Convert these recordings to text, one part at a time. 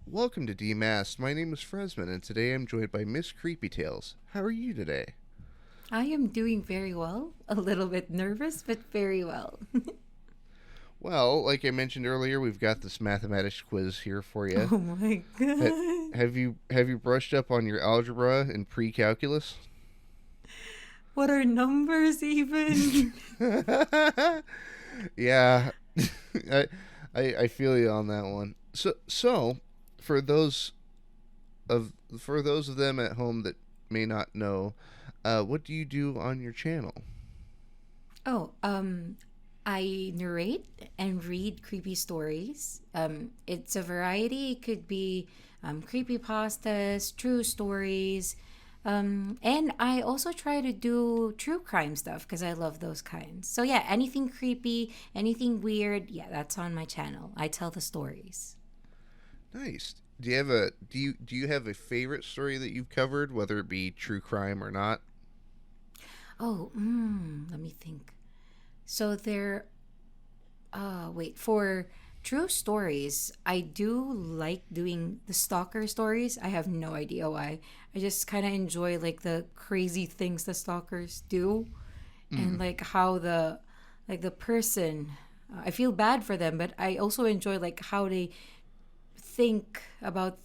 Welcome to Demasked. My name is Fresman, and today I'm joined by MissCreepyTales. How are you today? I am doing very well. A little bit nervous, but very well. Well, like I mentioned earlier, we've got this mathematics quiz here for you. Oh my god. Have you brushed up on your algebra and pre-calculus? What are numbers even? Yeah, I feel you on that one. So for those of them at home that may not know, what do you do on your channel? Oh, I narrate and read creepy stories. It's a variety. It could be creepy pastas, true stories, and I also try to do true crime stuff because I love those kinds. So yeah, anything creepy, anything weird, yeah, that's on my channel. I tell the stories. Nice. Do you have a favorite story that you've covered, whether it be true crime or not? Oh, let me think. So there, for true stories, I do like doing the stalker stories. I have no idea why. I just kind of enjoy like the crazy things the stalkers do, and like how the person. I feel bad for them, but I also enjoy like think about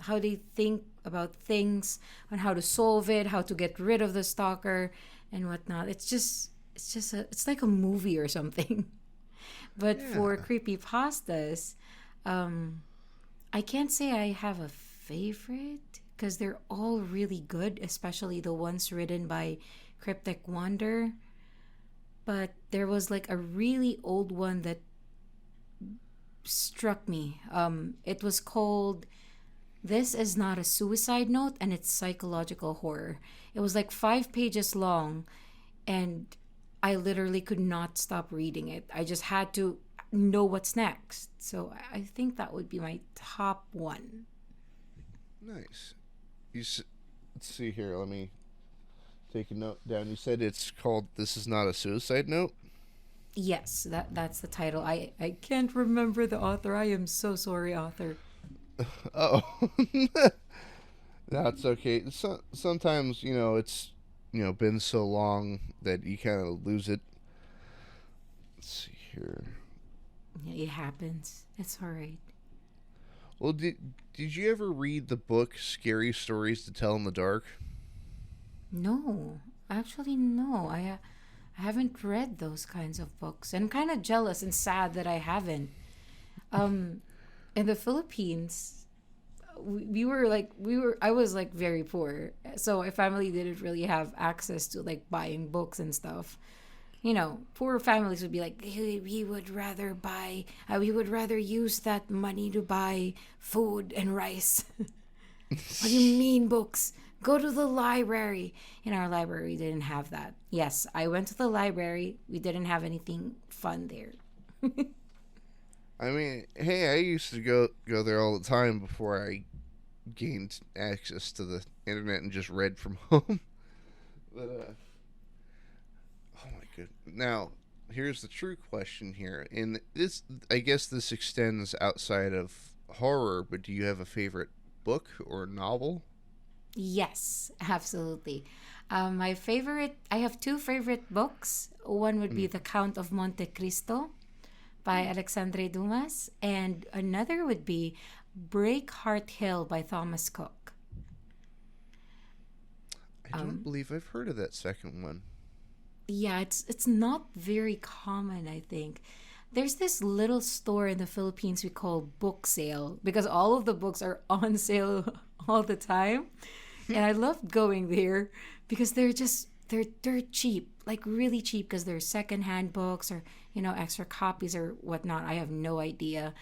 how they think about things and how to solve it, how to get rid of the stalker and whatnot. It's like a movie or something. But for Yeah. creepy pastas, I can't say I have a favorite because they're all really good, especially the ones written by Cryptic Wonder. But there was like a really old one that struck me. It was called "This Is Not a Suicide Note," and it's psychological horror. It was like 5 pages long, and I literally could not stop reading it. I just had to know what's next. So I think that would be my top one. Nice. Let's see here. Let me take a note down. You said it's called "This Is Not a Suicide Note." Yes, that's the title. I can't remember the author. I am so sorry, author. Oh, that's okay. Sometimes it's been so long that you kind of lose it. Let's see here. Yeah, it happens. It's all right. Well, did you ever read the book "Scary Stories to Tell in the Dark"? No, actually, no. I haven't read those kinds of books. And I'm kind of jealous and sad that I haven't. Um, in the Philippines, I was like very poor. So my family didn't really have access to like buying books and stuff. Poor families would be like, "Hey, we would rather use that money to buy food and rice." What do you mean books? Go to the library. In our library, we didn't have that. Yes, I went to the library. We didn't have anything fun there. I mean, hey, I used to go there all the time before I gained access to the internet and just read from home. But oh my goodness. Now, here's the true question here. And this, I guess, this extends outside of horror. But do you have a favorite book or novel? Yes, absolutely. I have two favorite books. One would be Mm, The Count of Monte Cristo by Alexandre Dumas, and another would be Break Heart Hill by Thomas Cook. I don't Um, believe I've heard of that second one. yeah, it's not very common, I think. There's this little store in the Philippines we call book sale because all of the books are on sale all the time. And I loved going there because they're cheap, like really cheap because they're secondhand books or extra copies or whatnot. I have no idea.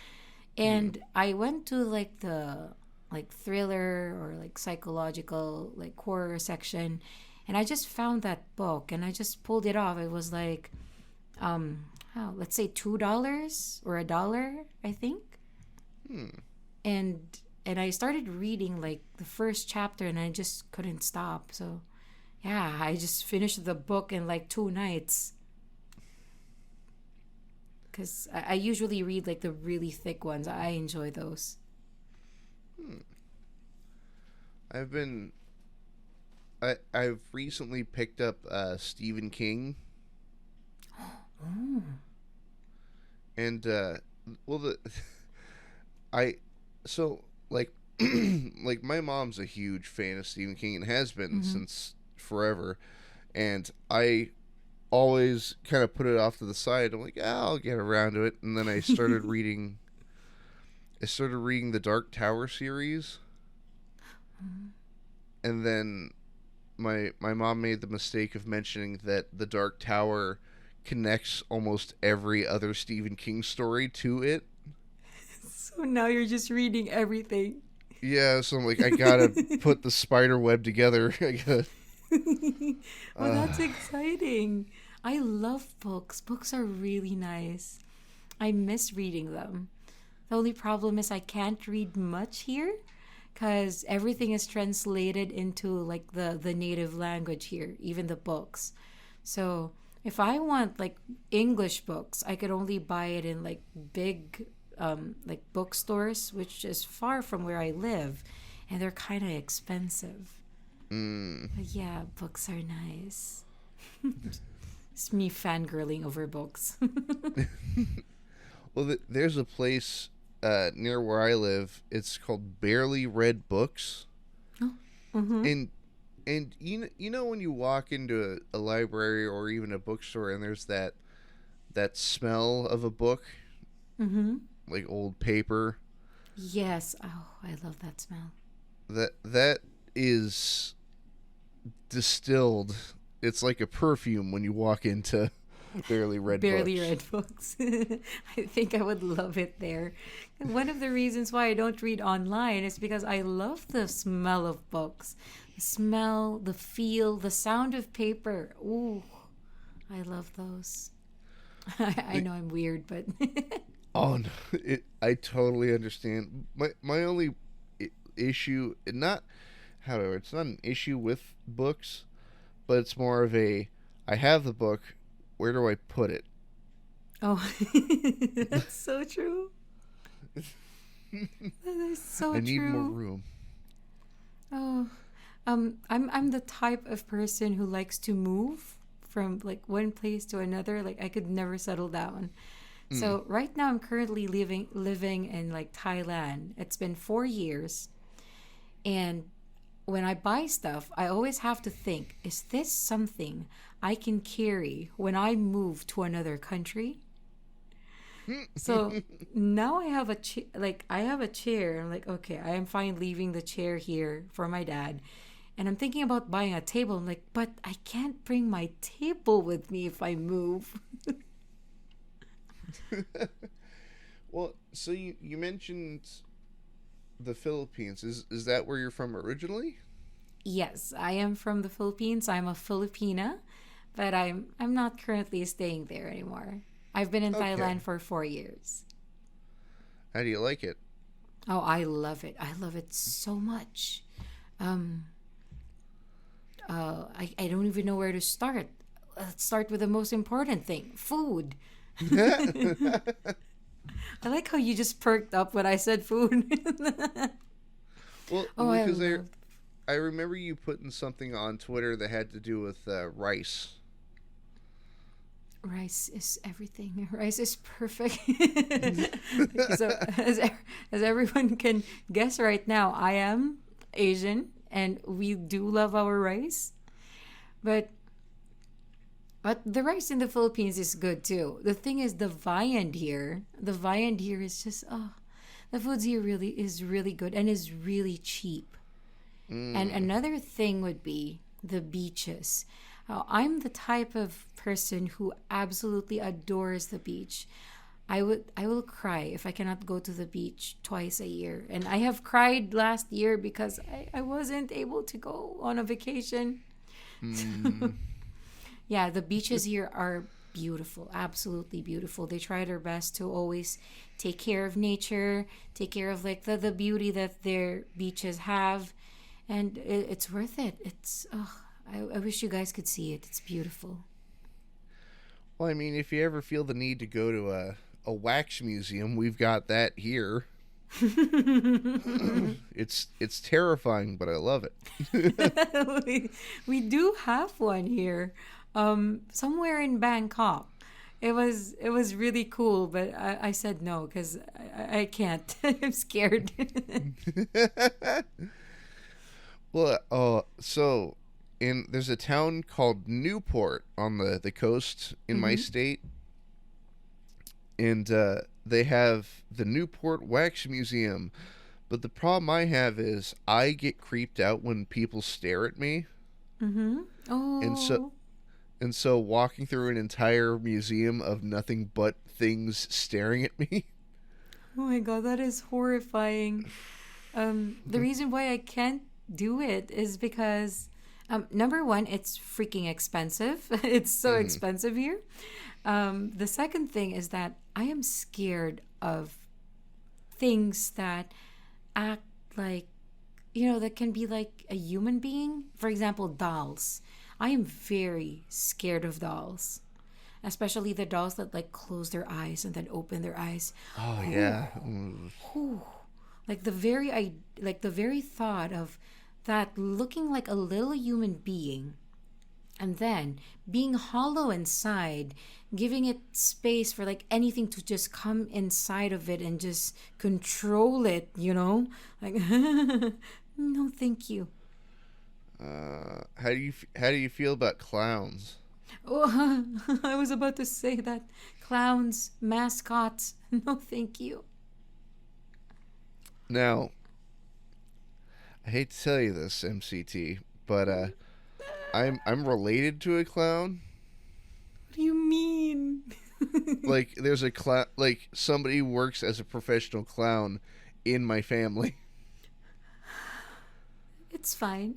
Hmm. And I went to like the like thriller or like psychological like horror section, and I just found that book and I just pulled it off. It was like let's say $2 or $1, I think. Hmm. and and I started reading like the first chapter and I just couldn't stop. So yeah, I just finished the book in like 2 nights because I usually read like the really thick ones. I enjoy those. Hmm. I've been I've recently picked up Stephen King, Oh. and well the I so like like my mom's a huge fan of Stephen King and has been Mm-hmm. since forever, and I always kind of put it off to the side. I'm like, ah, I'll get around to it, and then I started reading. I started reading the Dark Tower series, and then my mom made the mistake of mentioning that the Dark Tower connects almost every other Stephen King story to it. So now you're just reading everything. Yeah, so I'm like, I gotta put the spider web together. I gotta. Well, Uh, that's exciting. I love books. Books are really nice. I miss reading them. The only problem is I can't read much here because everything is translated into like the native language here, even the books. So if I want like English books, I could only buy it in like big like bookstores, which is far from where I live, and they're kind of expensive. mm. But yeah, books are nice. It's me fangirling over books. Well, there's a place near where I live. It's called Barely Read Books, Oh, mm-hmm. and you know when you walk into a library or even a bookstore and there's that smell of a book, Mm-hmm. like old paper. Yes. Oh, I love that smell. That is distilled. It's like a perfume when you walk into Barely Read Barely Books. read books. I think I would love it there. And one of the reasons why I don't read online is because I love the smell of books. The smell, the feel, the sound of paper. Ooh, I love those. I know I'm weird, but Oh no, I totally understand. My only issue, not however, it's not an issue with books, but it's more of a I have the book, where do I put it? oh, that's so true. That is so I need more true. room. Oh, I'm the type of person who likes to move from like one place to another. Like I could never settle down. Mm. So right now I'm currently living in like Thailand. It's been 4 years, and when I buy stuff, I always have to think: is this something I can carry when I move to another country? So now I have like I have a chair. I'm like, okay, I am fine leaving the chair here for my dad. And I'm thinking about buying a table. I'm like, but I can't bring my table with me if I move. Well, so you mentioned the Philippines. Is that where you're from originally? Yes, I am from the Philippines. I'm a Filipina, but I'm not currently staying there anymore. I've been in Okay. Thailand for 4 years. How do you like it? Oh, I love it. I love it so much. Um, I don't even know where to start. Let's start with the most important thing: food. I like how you just perked up when I said food. Well, Oh, I because love I remember you putting something on Twitter that had to do with rice. rice is everything. Rice is perfect. So as everyone can guess right now, I am Asian and we do love our rice. But the rice in the Philippines is good too. The thing is the viand here. The viand here is just the foods here really is really good and is really cheap. And Mm. another thing would be the beaches. I'm the type of person who absolutely adores the beach. I will cry if I cannot go to the beach twice a year. And I have cried last year because I wasn't able to go on a vacation. Mm. Yeah, the beaches here are beautiful, absolutely beautiful. They try their best to always take care of nature, take care of like the beauty that their beaches have, and it's worth it. It's I wish you guys could see it. It's beautiful. Well, I mean, if you ever feel the need to go to a wax museum. We've got that here. It's terrifying, but I love it. we do have one here, somewhere in Bangkok. It was really cool, but I said no because I can't. I'm scared. Well, so in there's a town called Newport on the coast in my Mm-hmm. state, and they have the Newport Wax Museum. But the problem I have is I get creeped out when people stare at me, Mm-hmm. and so Oh. and so walking through an entire museum of nothing but things staring at me. Oh my god, that is horrifying. The reason why I can't do it is because, number one, it's freaking expensive. It's so Hmm. expensive here. The second thing is that I am scared of things that act like, that can be like a human being. For example, dolls. I am very scared of dolls, especially the dolls that like close their eyes and then open their eyes. Oh Whew, yeah. Mm. whew. Like the very thought of that looking like a little human being and then being hollow inside, giving it space for like anything to just come inside of it and just control it, like no thank you. How do you feel about clowns? Oh, I was about to say that clowns, mascots, no thank you. Now, I hate to tell you this, MCT, but I'm related to a clown. What do you mean? Like there's a clown, like somebody who works as a professional clown in my family. It's fine.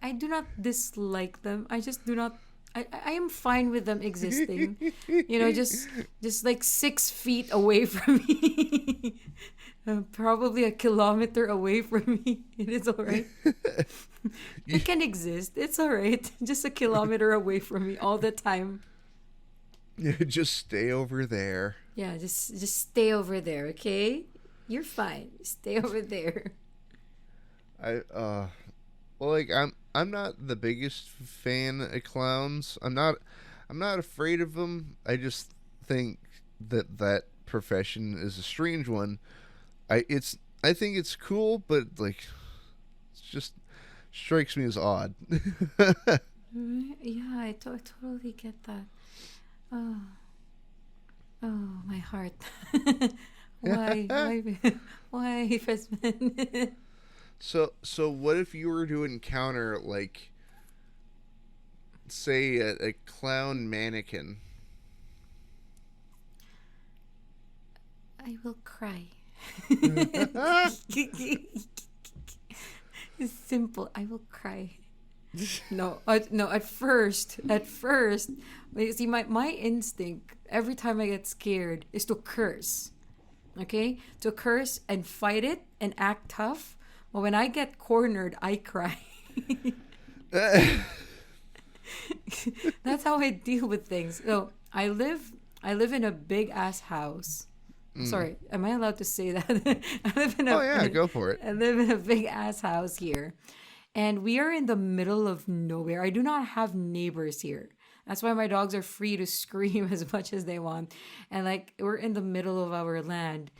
I do not dislike them. I just do not. I am fine with them existing. Just like 6 feet away from me. Probably a kilometer away from me. It is alright. You, It can exist. It's alright. Just a kilometer away from me all the time. you just stay over there. Yeah, just stay over there, okay? You're fine. Stay over there. I well, like I'm not the biggest fan of clowns. I'm not afraid of them. I just think that profession is a strange one. I think it's cool, but like it's just strikes me as odd. Yeah, I totally get that. Oh, oh, my heart. Why, why, Fesman? So what if you were to encounter like say a clown mannequin? I will cry. It's simple. I will cry. No, no. At first, you see, my instinct every time I get scared is to curse. Okay, to curse and fight it and act tough. But when I get cornered, I cry. That's how I deal with things. So I live in a big ass house. Mm. Sorry, am I allowed to say that? I live in Oh a yeah, go for it. I live in a big ass house here. And we are in the middle of nowhere. I do not have neighbors here. That's why my dogs are free to scream as much as they want. And like we're in the middle of our land.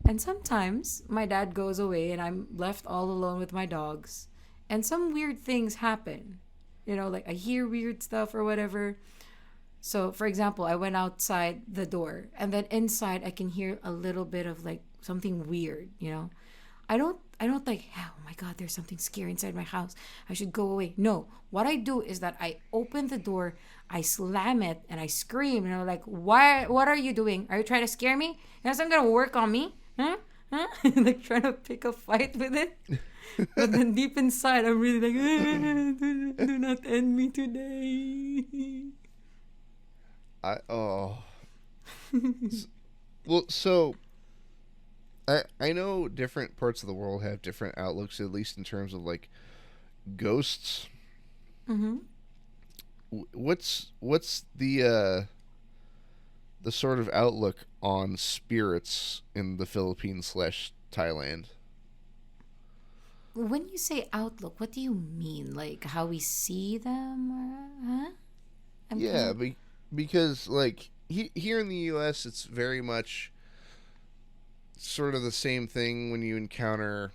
And sometimes my dad goes away and I'm left all alone with my dogs. And some weird things happen. Like I hear weird stuff or whatever. So, for example, I went outside the door and then inside I can hear a little bit of like something weird. I don't like, oh my god, there's something scary inside my house. I should go away. No. What I do is that I open the door, I slam it, and I scream and I'm like, "Why what are you doing? Are you trying to scare me? You have something gonna work on me? Huh? Huh?" Like trying to pick a fight with it. But then deep inside I'm really like, do not end me today. Oh. Well, so I know different parts of the world have different outlooks, at least in terms of like ghosts. Mm-hmm. What's the the sort of outlook on spirits in the Philippines slash Thailand. When you say outlook, what do you mean? Like how we see them? Or, huh? I'm kind Yeah, of. because like here in the U.S., it's very much sort of the same thing when you encounter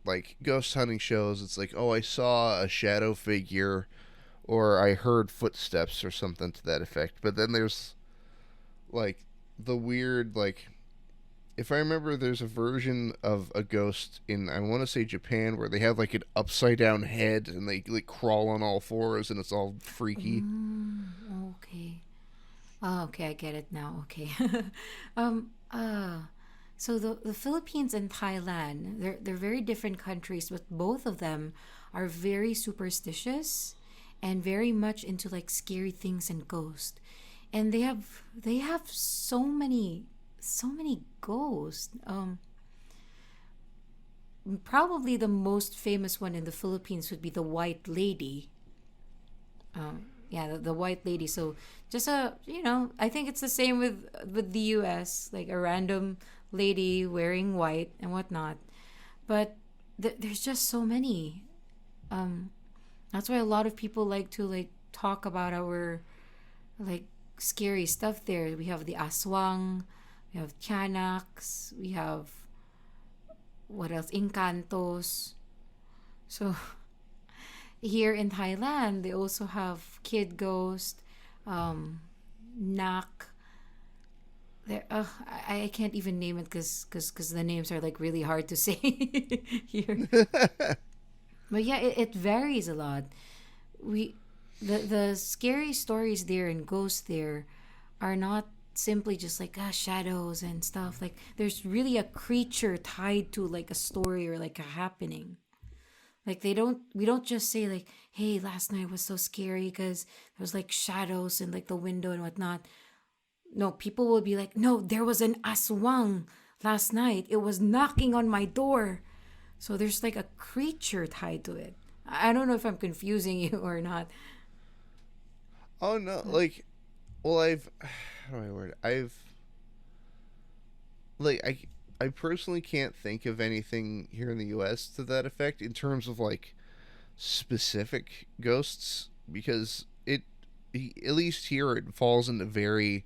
like ghost hunting shows. It's like, oh, I saw a shadow figure or I heard footsteps or something to that effect. But then there's like the weird like if I remember, there's a version of a ghost in I want to say Japan where they have like an upside down head and they like crawl on all fours and it's all freaky. Okay. Oh, okay, I get it now. Okay. um. So the Philippines and Thailand, they're very different countries, but both of them are very superstitious and very much into like scary things and ghosts. And they have so many ghosts. Probably the most famous one in the Philippines would be the White Lady. Yeah, the White Lady. So just I think it's the same with the U.S. Like a random lady wearing white and whatnot. But there's just so many. Um, that's why a lot of people like to like talk about our like scary stuff there. We have the aswang, we have tianaks, we have what else? Encantos. So here in Thailand, they also have kid ghost, um, nak. There, I can't even name it because the names are like really hard to say here. But yeah, it varies a lot. We the scary stories there and ghosts there are not simply just like shadows and stuff. Like there's really a creature tied to like a story or like a happening. Like we don't just say like, hey, last night was so scary because there was like shadows in like the window and whatnot. No, people will be like, no, there was an aswang last night. It was knocking on my door. So there's like a creature tied to it. I don't know if I'm confusing you or not. Oh no, But, like well how do I word it? Like I personally can't think of anything here in the US to that effect in terms of like specific ghosts because at least here it falls into very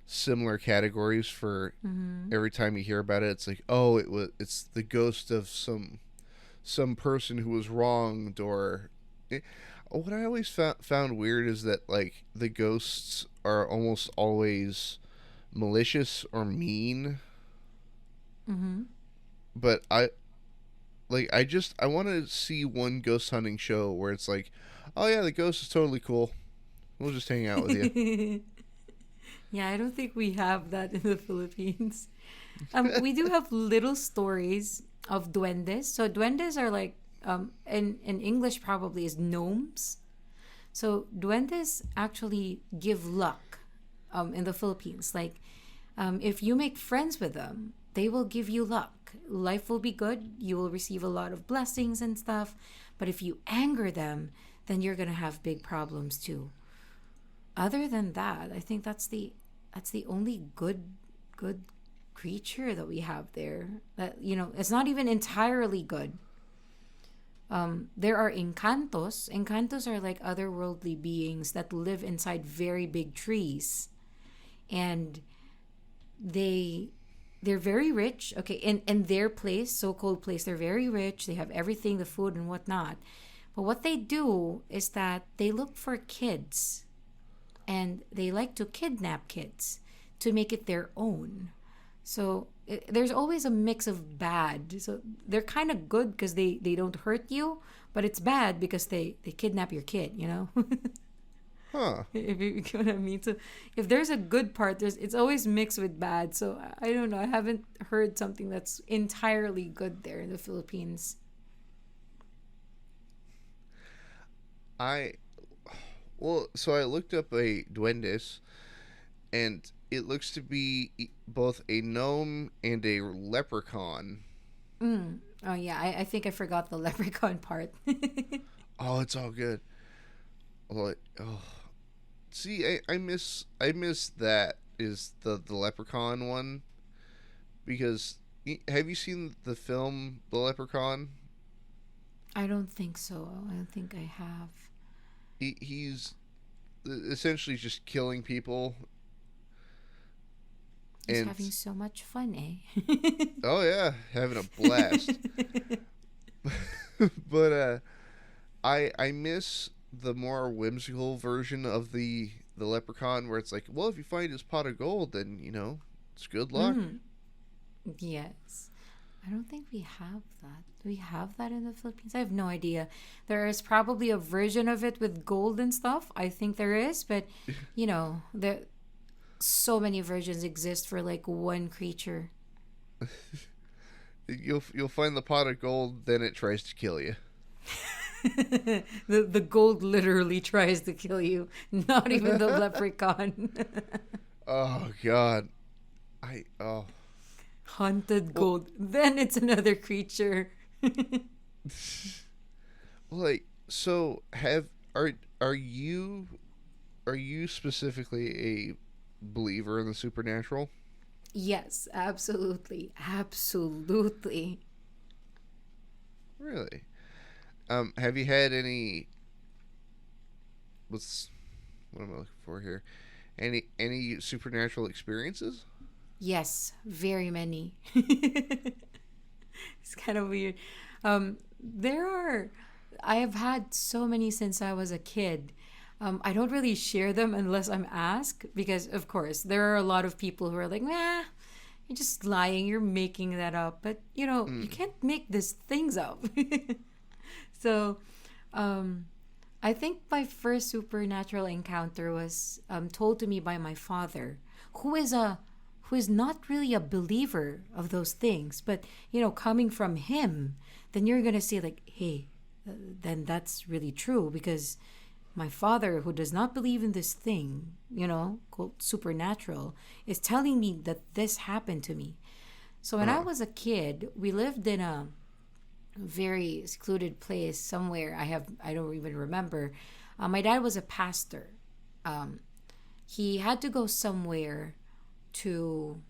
similar categories for mm-hmm. every time you hear about it it's like oh it's the ghost of some person who was wronged or it, what I always found weird is that like the ghosts are almost always malicious or mean Mm-hmm. but I want to see one ghost hunting show where it's like oh yeah the ghost is totally cool we'll just hang out with you. Yeah, I don't think we have that in the Philippines. We do have little stories of duendes. So duendes are like in English probably is gnomes. So duendes actually give luck in the Philippines. Like if you make friends with them, they will give you luck. Life will be good. You will receive a lot of blessings and stuff. But if you anger them, then you're gonna have big problems too. Other than that, I think that's the only good creature that we have there. That it's not even entirely good. There are encantos. Encantos are like otherworldly beings that live inside very big trees, and they they're very rich. Okay, in their place, so-called place, they're very rich. They have everything, the food and whatnot. But what they do is that they look for kids and they like to kidnap kids to make it their own. So there's always a mix of bad. So they're kind of good because they don't hurt you, but it's bad because they kidnap your kid, you know? Huh. If you get what I mean. So if there's a good part, it's always mixed with bad. So I don't know. I haven't heard something that's entirely good there in the Philippines. I well so I looked up a duendes and it looks to be both a gnome and a leprechaun. Mm. Oh yeah, I think I forgot the leprechaun part. Oh, it's all good. Like, oh, see, I miss that is the leprechaun one, because have you seen the film The Leprechaun? I don't think so. I don't think I have. He's essentially just killing people, He's and having so much fun, eh? oh yeah, having a blast. But I miss the more whimsical version of the leprechaun, where it's like, well, if you find his pot of gold, then it's good luck. Mm, yes. I don't think we have that. Do we have that in the Philippines? I have no idea. There is probably a version of it with gold and stuff. I think there is, but there so many versions exist for like one creature. You'll find the pot of gold, then it tries to kill you. The gold literally tries to kill you, not even the leprechaun. Oh God, I oh Haunted well, gold. Then it's another creature. like, so have are you are you specifically a believer in the supernatural? Yes, absolutely. Absolutely. Really? Have you had any what's what am I looking for here? Any supernatural experiences? Yes, very many. It's kind of weird. There are, I have had so many since I was a kid. I don't really share them unless I'm asked because, of course, there are a lot of people who are like, nah, you're just lying, you're making that up. But, you Mm. can't make these things up. So, um, I think my first supernatural encounter was told to me by my father, who is a who is not really a believer of those things, but coming from him, then you're gonna say like, hey, then that's really true because my father, who does not believe in this thing, called supernatural, is telling me that this happened to me. So when I Uh, was a kid, we lived in a very secluded place somewhere. I don't even remember. My dad was a pastor. Um, he had to go somewhere to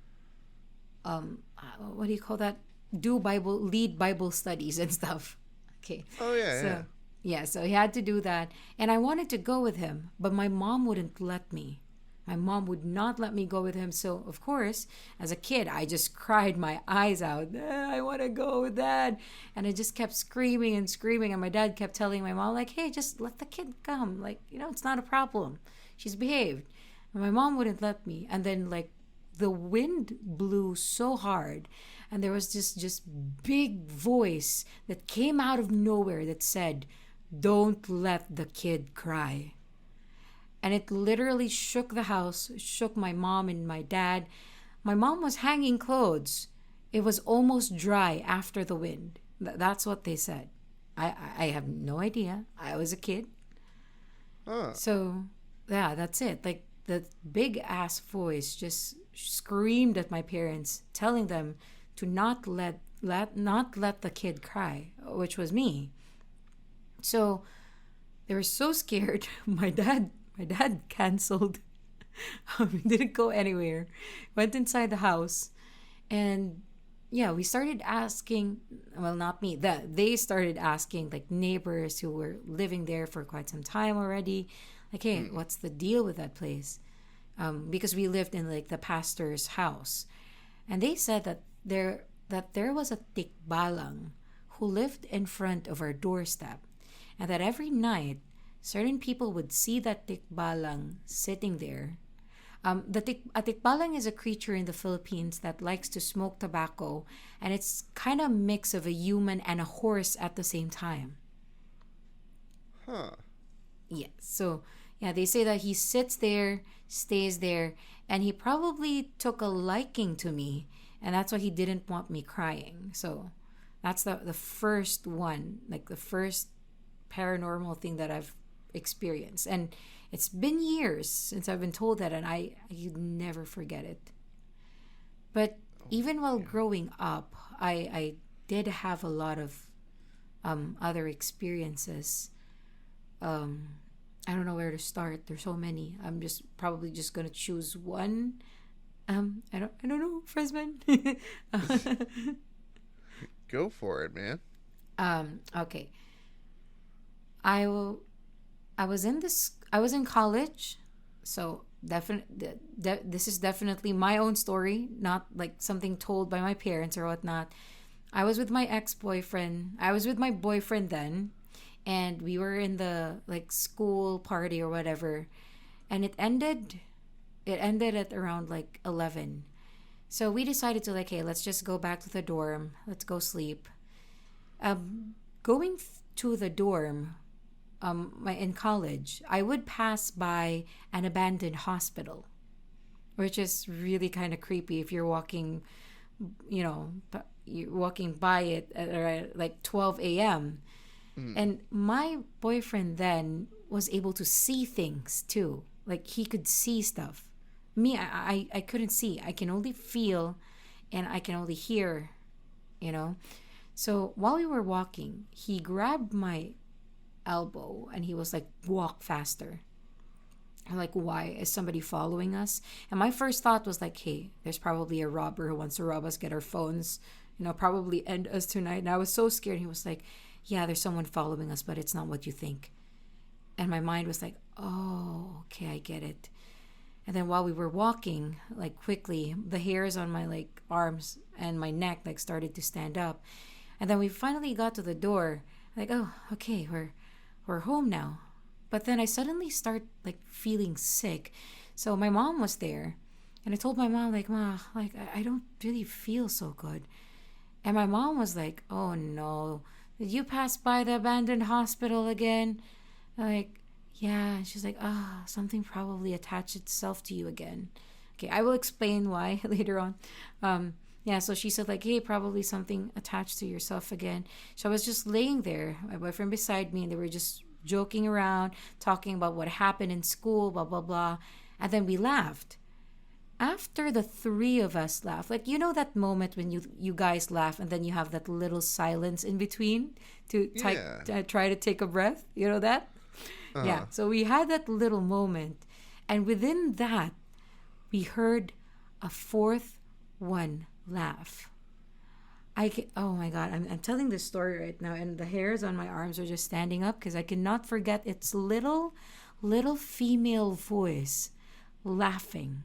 what do you call that? Lead Bible studies and stuff. Okay, oh yeah, yeah. so yeah, so he had to do that, and I wanted to go with him, but my mom wouldn't let me. My mom would not let me go with him. So, of course, as a kid, I just cried my eyes out. I want to go with dad. And I just kept screaming and screaming. And my dad kept telling my mom, like, hey, just let the kid come. Like, it's not a problem. She's behaved. And my mom wouldn't let me. And then, like, the wind blew so hard. And there was this just big voice that came out of nowhere that said, don't let the kid cry. And it literally shook the house, shook my mom and my dad. My mom was hanging clothes. It was almost dry after the wind. That's what they said. I have no idea. I was a kid. Huh. So, yeah, that's it. Like, the big ass voice just screamed at my parents, telling them to not let the kid cry, which was me. So, they were so scared. My dad canceled. Didn't go anywhere. Went inside the house, and yeah, we started asking. Well, not me. They started asking like neighbors who were living there for quite some time already. Like, hey, Mm. what's the deal with that place? Because we lived in like the pastor's house, and they said that there was a tikbalang who lived in front of our doorstep, and that every night certain people would see that tikbalang sitting there. A tikbalang is a creature in the Philippines that likes to smoke tobacco, and it's kind of mix of a human and a horse at the same time. Huh. Yes. So, yeah, they say that he sits there, stays there, and he probably took a liking to me, and that's why he didn't want me crying. So, that's the first one, like the first paranormal thing that I've experienced. And it's been years since I've been told that, and I never forget it. But Oh even while yeah. growing up, I did have a lot of other experiences. um I don't know where to start. There's so many. I'm just probably just gonna choose one I don't know, Fresman. Go for it, man. Okay. I will. I was in this. I was in college, so this is definitely my own story, not like something told by my parents or whatnot. I was with my ex boyfriend. I was with my boyfriend then, and we were in the like school party or whatever, and it ended. It ended at around like 11. So we decided to like, hey, let's just go back to the dorm. Let's go sleep. Going to the dorm, in college, I would pass by an abandoned hospital, which is really kind of creepy if you're walking, you're walking by it at like 12 a.m. Mm. And my boyfriend then was able to see things too. Like he could see stuff. Me, I couldn't see. I can only feel and I can only hear, you know. So while we were walking, he grabbed my elbow and he was like, walk faster. I'm like, why? Is somebody following us? And my first thought was like, hey, there's probably a robber who wants to rob us, get our phones, probably end us tonight. And I was so scared. He was like, yeah, there's someone following us, but it's not what you think. And my mind was like, oh, okay, I get it. And then while we were walking, like quickly, the hairs on my like arms and my neck like started to stand up. And then we finally got to the door. Like, oh, okay, we're home now. But then I suddenly start like feeling sick. So my mom was there. And I told my mom, like, Ma, like I don't really feel so good. And my mom was like, oh no, did you pass by the abandoned hospital again? Like, yeah. And she's like, something probably attached itself to you again. Okay, I will explain why later on. Yeah, so she said, like, hey, probably something attached to yourself again. So I was just laying there, my boyfriend beside me, and they were just joking around, talking about what happened in school, blah, blah, blah. And then we laughed. After the three of us laughed, like, that moment when you guys laugh and then you have that little silence in between Yeah. to try to take a breath? You know that? Yeah, Uh-huh. so we had that little moment. And within that, we heard a fourth one laugh. Oh my God, I'm telling this story right now, and the hairs on my arms are just standing up because I cannot forget its little female voice laughing.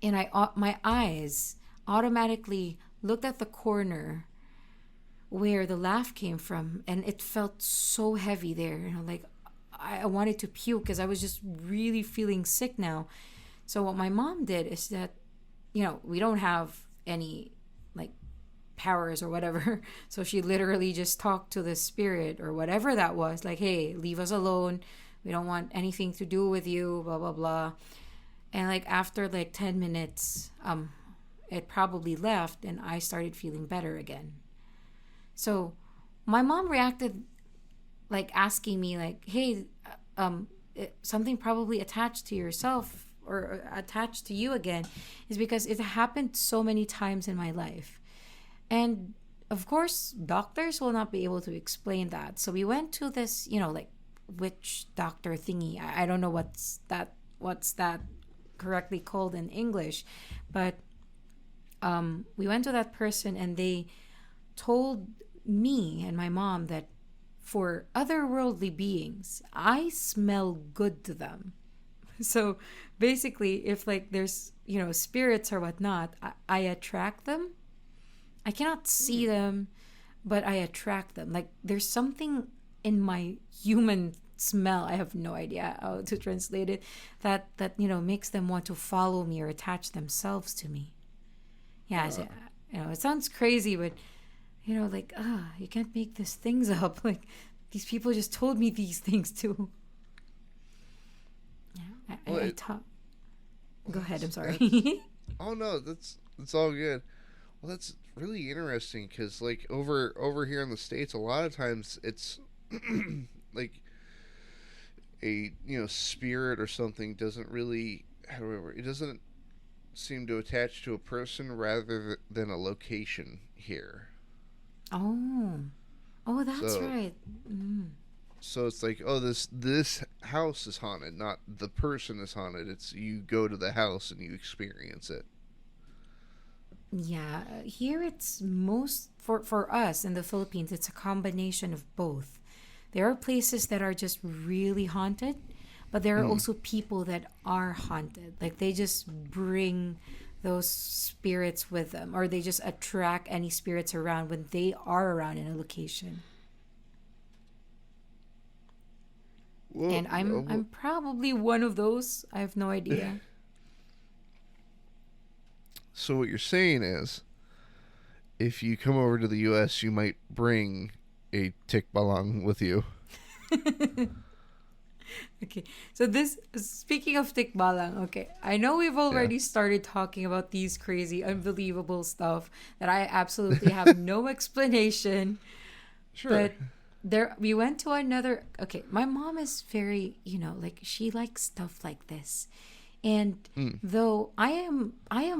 And my eyes automatically looked at the corner where the laugh came from, and it felt so heavy there. Like I wanted to puke because I was just really feeling sick now. So what my mom did is that, we don't have any like powers or whatever. So she literally just talked to the spirit or whatever that was, like, hey, leave us alone. We don't want anything to do with you, blah, blah, blah. And like after like 10 minutes, it probably left and I started feeling better again. So my mom reacted like asking me like, hey, something probably attached to yourself or attached to you again, is because it happened so many times in my life. And of course, doctors will not be able to explain that. So we went to this, like witch doctor thingy. I don't know what's that correctly called in English, but we went to that person and they told me and my mom that for otherworldly beings, I smell good to them. So basically, if like there's spirits or whatnot, I attract them. I cannot see them, but I attract them. Like there's something in my human smell. I have no idea how to translate it. That makes them want to follow me or attach themselves to me. Yeah, Uh, it sounds crazy, but like you can't make these things up. Like these people just told me these things too. Yeah, well, I talk. Go ahead. I'm that's sorry. oh no, that's all good. Well, that's really interesting because like over here in the states, a lot of times it's like a spirit or something doesn't really, however, it doesn't seem to attach to a person rather than a location here. Oh, oh, that's So right. Mm. So it's like, oh, this house is haunted, not the person is haunted. It's you go to the house and you experience it. Yeah, here it's most for us in the Philippines, it's a combination of both. There are places that are just really haunted, but there are Mm. also people that are haunted. Like they just bring those spirits with them, or they just attract any spirits around when they are around in a location. Well, And I'm probably one of those. I have no idea. so what you're saying is, if you come over to the U.S., you might bring a tikbalang with you. Okay. So this speaking of tikbalang, okay. I know we've Yeah. already started talking about these crazy unbelievable stuff that I absolutely have no explanation, Sure. but there we went to another okay, my mom is very, like she likes stuff like this. And Mm. though I am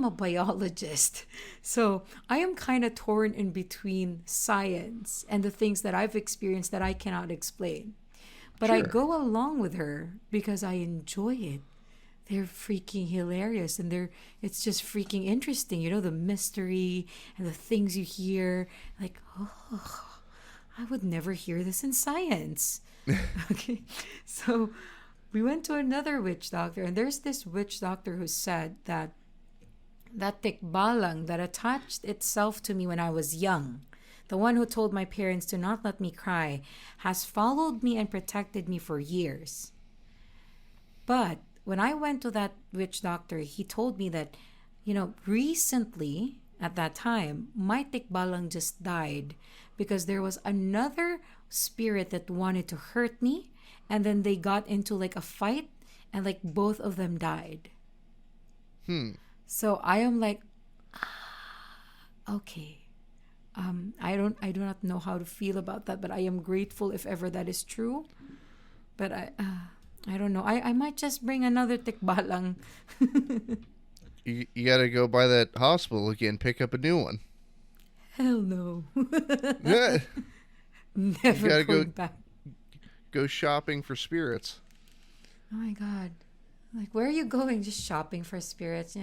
a biologist, so I am kind of torn in between science and the things that I've experienced that I cannot explain. But I Sure. go along with her because I enjoy it. They're freaking hilarious and it's just freaking interesting. The mystery and the things you hear. Like, oh, I would never hear this in science. Okay. So we went to another witch doctor, and there's this witch doctor who said that tikbalang that attached itself to me when I was young, the one who told my parents to not let me cry, has followed me and protected me for years. But when I went to that witch doctor, he told me that, recently at that time, my tikbalang just died because there was another spirit that wanted to hurt me, and then they got into like a fight, and like both of them died. Hmm. So I am like, okay. I do not know how to feel about that, but I am grateful if ever that is true. But I don't know. I might just bring another tikbalang. You gotta go by that hospital again, pick up a new one. Hell no. Yeah. You Never gotta going back. go shopping for spirits. Oh my god. Like, where are you going? Just shopping for spirits,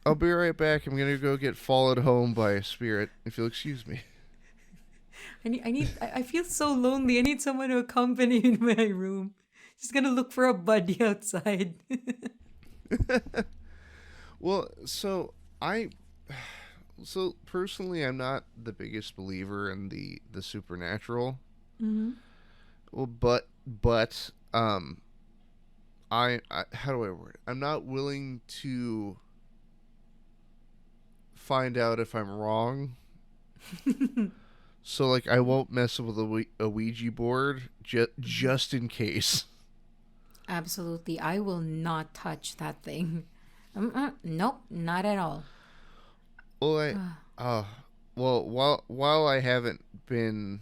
I'll be right back. I'm gonna go get followed home by a spirit, if you'll excuse me. I feel so lonely. I need someone to accompany me in my room. Just gonna look for a buddy outside. Well, so personally, I'm not the biggest believer in the supernatural. Mm-hmm. Well, but I how do I word it? I'm not willing to find out if I'm wrong. So like I won't mess with a Ouija board just in case. Absolutely. I will not touch that thing. Nope, not at all. Well, uh well while I haven't been,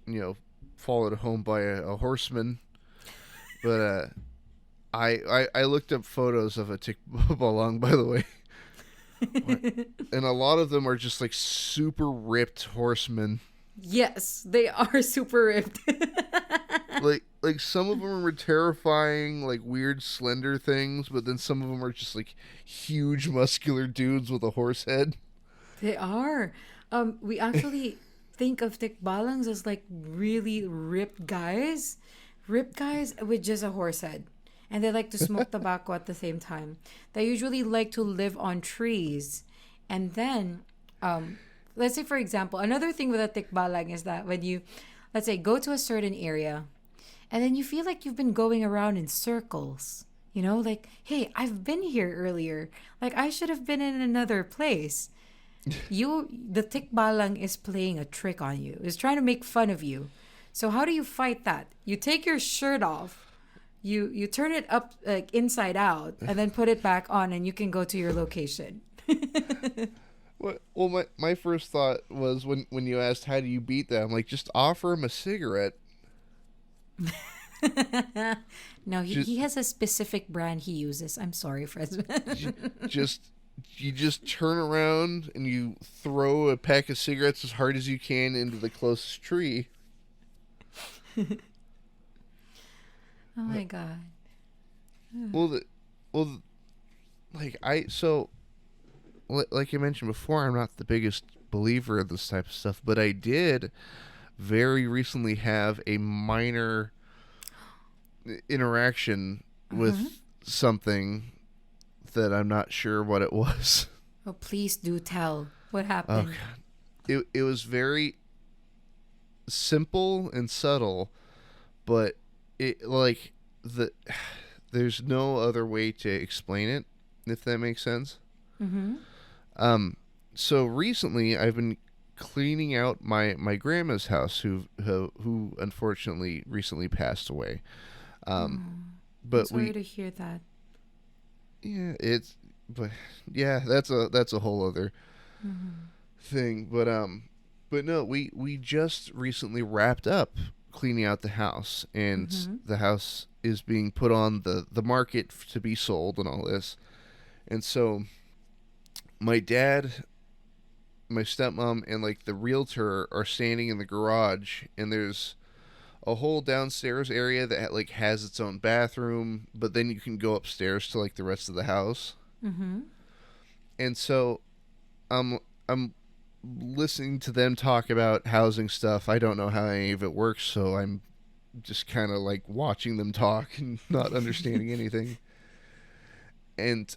you know, followed home by a horseman, but I looked up photos of a tikbalang, by the way. And a lot of them are just like super ripped horsemen. Yes, they are super ripped. Like some of them are terrifying, like weird slender things, but then some of them are just like huge muscular dudes with a horse head. They are. We actually think of tikbalangs as like really ripped guys with just a horse head, and they like to smoke tobacco at the same time. They usually like to live on trees, and then, let's say for example, another thing with a tikbalang is that when you, let's say, go to a certain area, and then you feel like you've been going around in circles. Like, hey, I've been here earlier. Like, I should have been in another place. The tikbalang is playing a trick on you. It's trying to make fun of you. So how do you fight that? You take your shirt off, you turn it up like inside out, and then put it back on, and you can go to your location. Well, my first thought was when you asked how do you beat them, like just offer him a cigarette. No, Just he has a specific brand he uses. I'm sorry, Fred. just you just turn around and you throw a pack of cigarettes as hard as you can into the closest tree. Oh my god. Well, well, like like I mentioned before, I'm not the biggest believer of this type of stuff, but I did very recently have a minor interaction Uh-huh. with something that I'm not sure what it was. Oh, please do tell. What Oh happened? god. It was very simple and subtle, but it like the there's no other way to explain it, if that makes sense. Mm-hmm. Um, so recently I've been cleaning out my grandma's house, who unfortunately recently passed away. Um, Oh, I'm but sorry we to hear that. yeah it's but yeah that's a whole other Mm-hmm. thing. But no, we just recently wrapped up cleaning out the house, and Mm-hmm. the house is being put on the market to be sold and all this. And so my dad, my stepmom, and like the realtor are standing in the garage, and there's a whole downstairs area that like has its own bathroom, but then you can go upstairs to like the rest of the house. Mm-hmm. And so I'm listening to them talk about housing stuff. I don't know how any of it works, so I'm just kind of like watching them talk and not understanding anything. And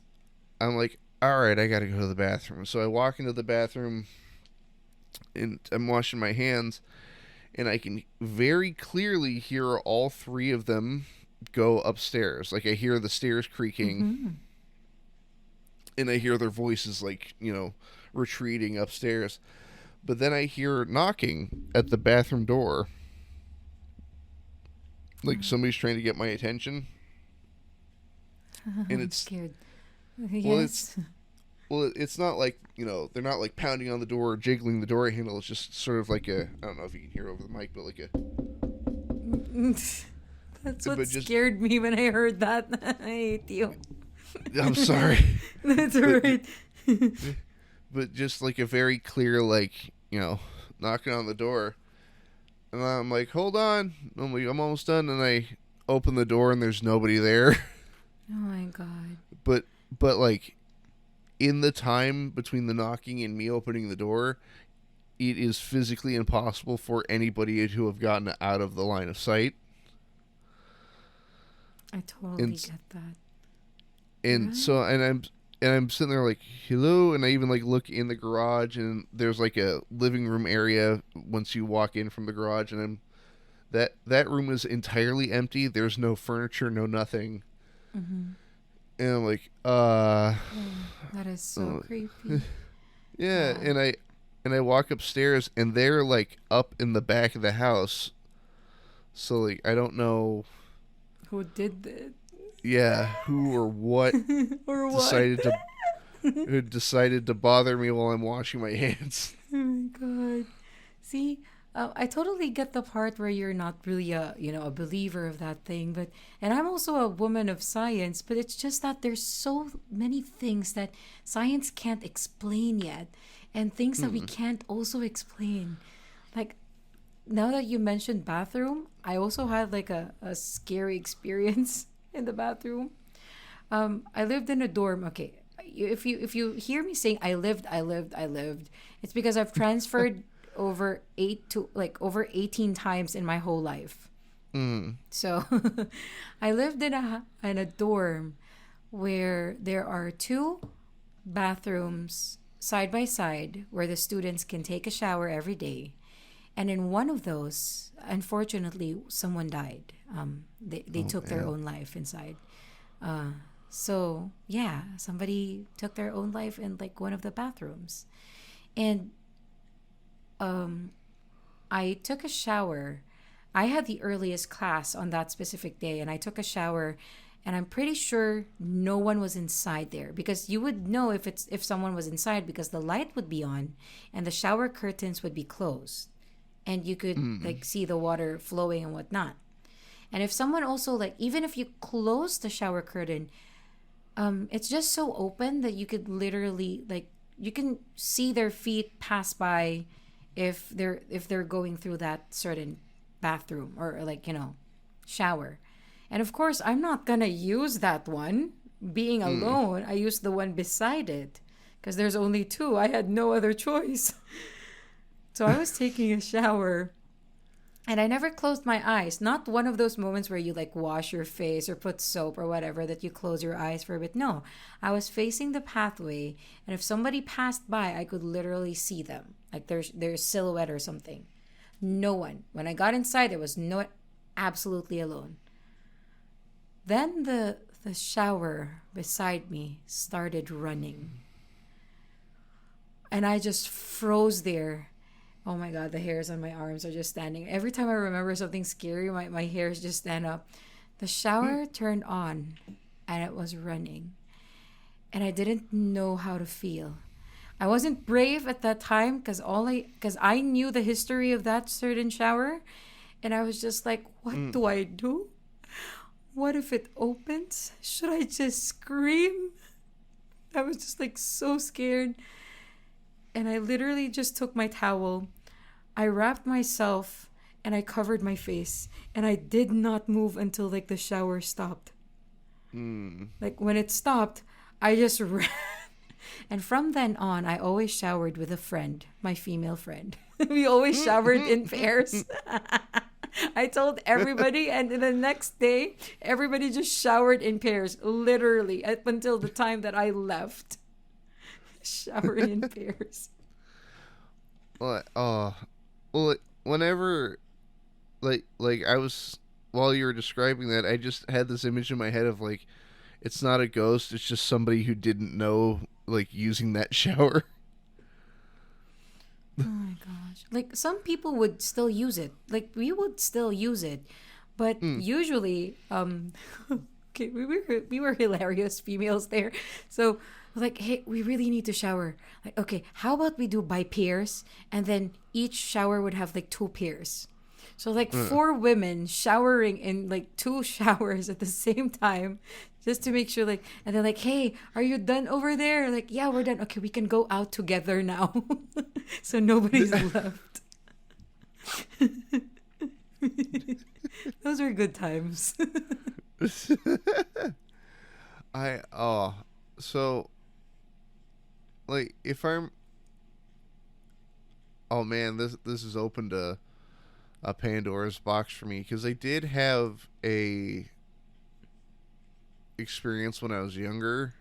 I'm like, all right, I got to go to the bathroom. So I walk into the bathroom and I'm washing my hands, and I can very clearly hear all three of them go upstairs. Like I hear the stairs creaking, Mm-hmm. and I hear their voices like, retreating upstairs. But then I hear knocking at the bathroom door, like somebody's trying to get my attention. And I'm it's scared. well, it's Yes. well, it's not like they're not like pounding on the door or jiggling the door handle. It's just sort of like a, I don't know if you can hear over the mic, but like a, That's what but just scared me when I heard that. I hate you. I'm sorry, That's but alright. but just like a very clear like knocking on the door, and I'm like, hold on, I'm almost done, and I open the door and there's nobody there. Oh my god. but but like in the time between the knocking and me opening the door, it is physically impossible for anybody to have gotten out of the line of sight. I totally And get that. and Right? so and I'm sitting there like, hello, and I even like look in the garage, and there's like a living room area once you walk in from the garage, and that room is entirely empty. There's no furniture, no nothing. Mm-hmm. And I'm like, Oh, that is so uh creepy. yeah, Yeah. and I walk upstairs, and they're like up in the back of the house. So like I don't know, Who did that? yeah, who or what Or what? decided to who decided to bother me while I'm washing my hands. Oh my god. See, I totally get the part where you're not really a believer of that thing, but and I'm also a woman of science, but it's just that there's so many things that science can't explain yet, and things that we Mm. can't also explain. Like now that you mentioned bathroom, I also had like a scary experience in the bathroom. I lived in a dorm. Okay, if you hear me saying I lived, it's because I've transferred over 18 times in my whole life. Mm. So I lived in a dorm where there are two bathrooms side by side where the students can take a shower every day. And in one of those, unfortunately, someone died. They Oh took their man. own life inside. Uh, so yeah, somebody took their own life in like one of the bathrooms, and um, I took a shower. I had the earliest class on that specific day, and I took a shower, and I'm pretty sure no one was inside there because you would know if someone was inside because the light would be on, and the shower curtains would be closed, and you could Mm. like see the water flowing and whatnot. And if someone also like even if you close the shower curtain, it's just so open that you could literally like you can see their feet pass by if they're going through that certain bathroom or like, shower. And of course, I'm not gonna use that one. Being Mm. alone, I used the one beside it because there's only two. I had no other choice. So I was taking a shower and I never closed my eyes. Not one of those moments where you like wash your face or put soap or whatever that you close your eyes for a bit. No, I was facing the pathway, and if somebody passed by, I could literally see them, like their silhouette or something. No one. When I got inside, there was no absolutely alone. Then the shower beside me started running, and I just froze there. Oh my god, the hairs on my arms are just standing. Every time I remember something scary, my hairs just stand up. The shower turned on and it was running. And I didn't know how to feel. I wasn't brave at that time because I knew the history of that certain shower, and I was just like, what do I do? What if it opens? Should I just scream? I was just like so scared. And I literally just took my towel, I wrapped myself, and I covered my face. And I did not move until like the shower stopped. Like when it stopped, I just ran. And from then on, I always showered with a friend, my female friend. We always showered in pairs. I told everybody, and the next day, everybody just showered in pairs, literally, up until the time that I left. Shower in pairs. Well, whenever, like I was, while you were describing that, I just had this image in my head of like, it's not a ghost, it's just somebody who didn't know, like, using that shower. Oh my gosh. Like some people would still use it. Like we would still use it. But usually, okay, we were hilarious females there. So like, hey, we really need to shower. Like, okay, how about we do by pairs, and then each shower would have like two pairs. So like four women showering in like two showers at the same time, just to make sure like, and they're like, hey, are you done over there? Like, yeah, we're done. Okay, we can go out together now. So nobody's left. Those were good times. So, like, if I'm, oh man, this has opened a Pandora's box for me, because I did have a experience when I was younger,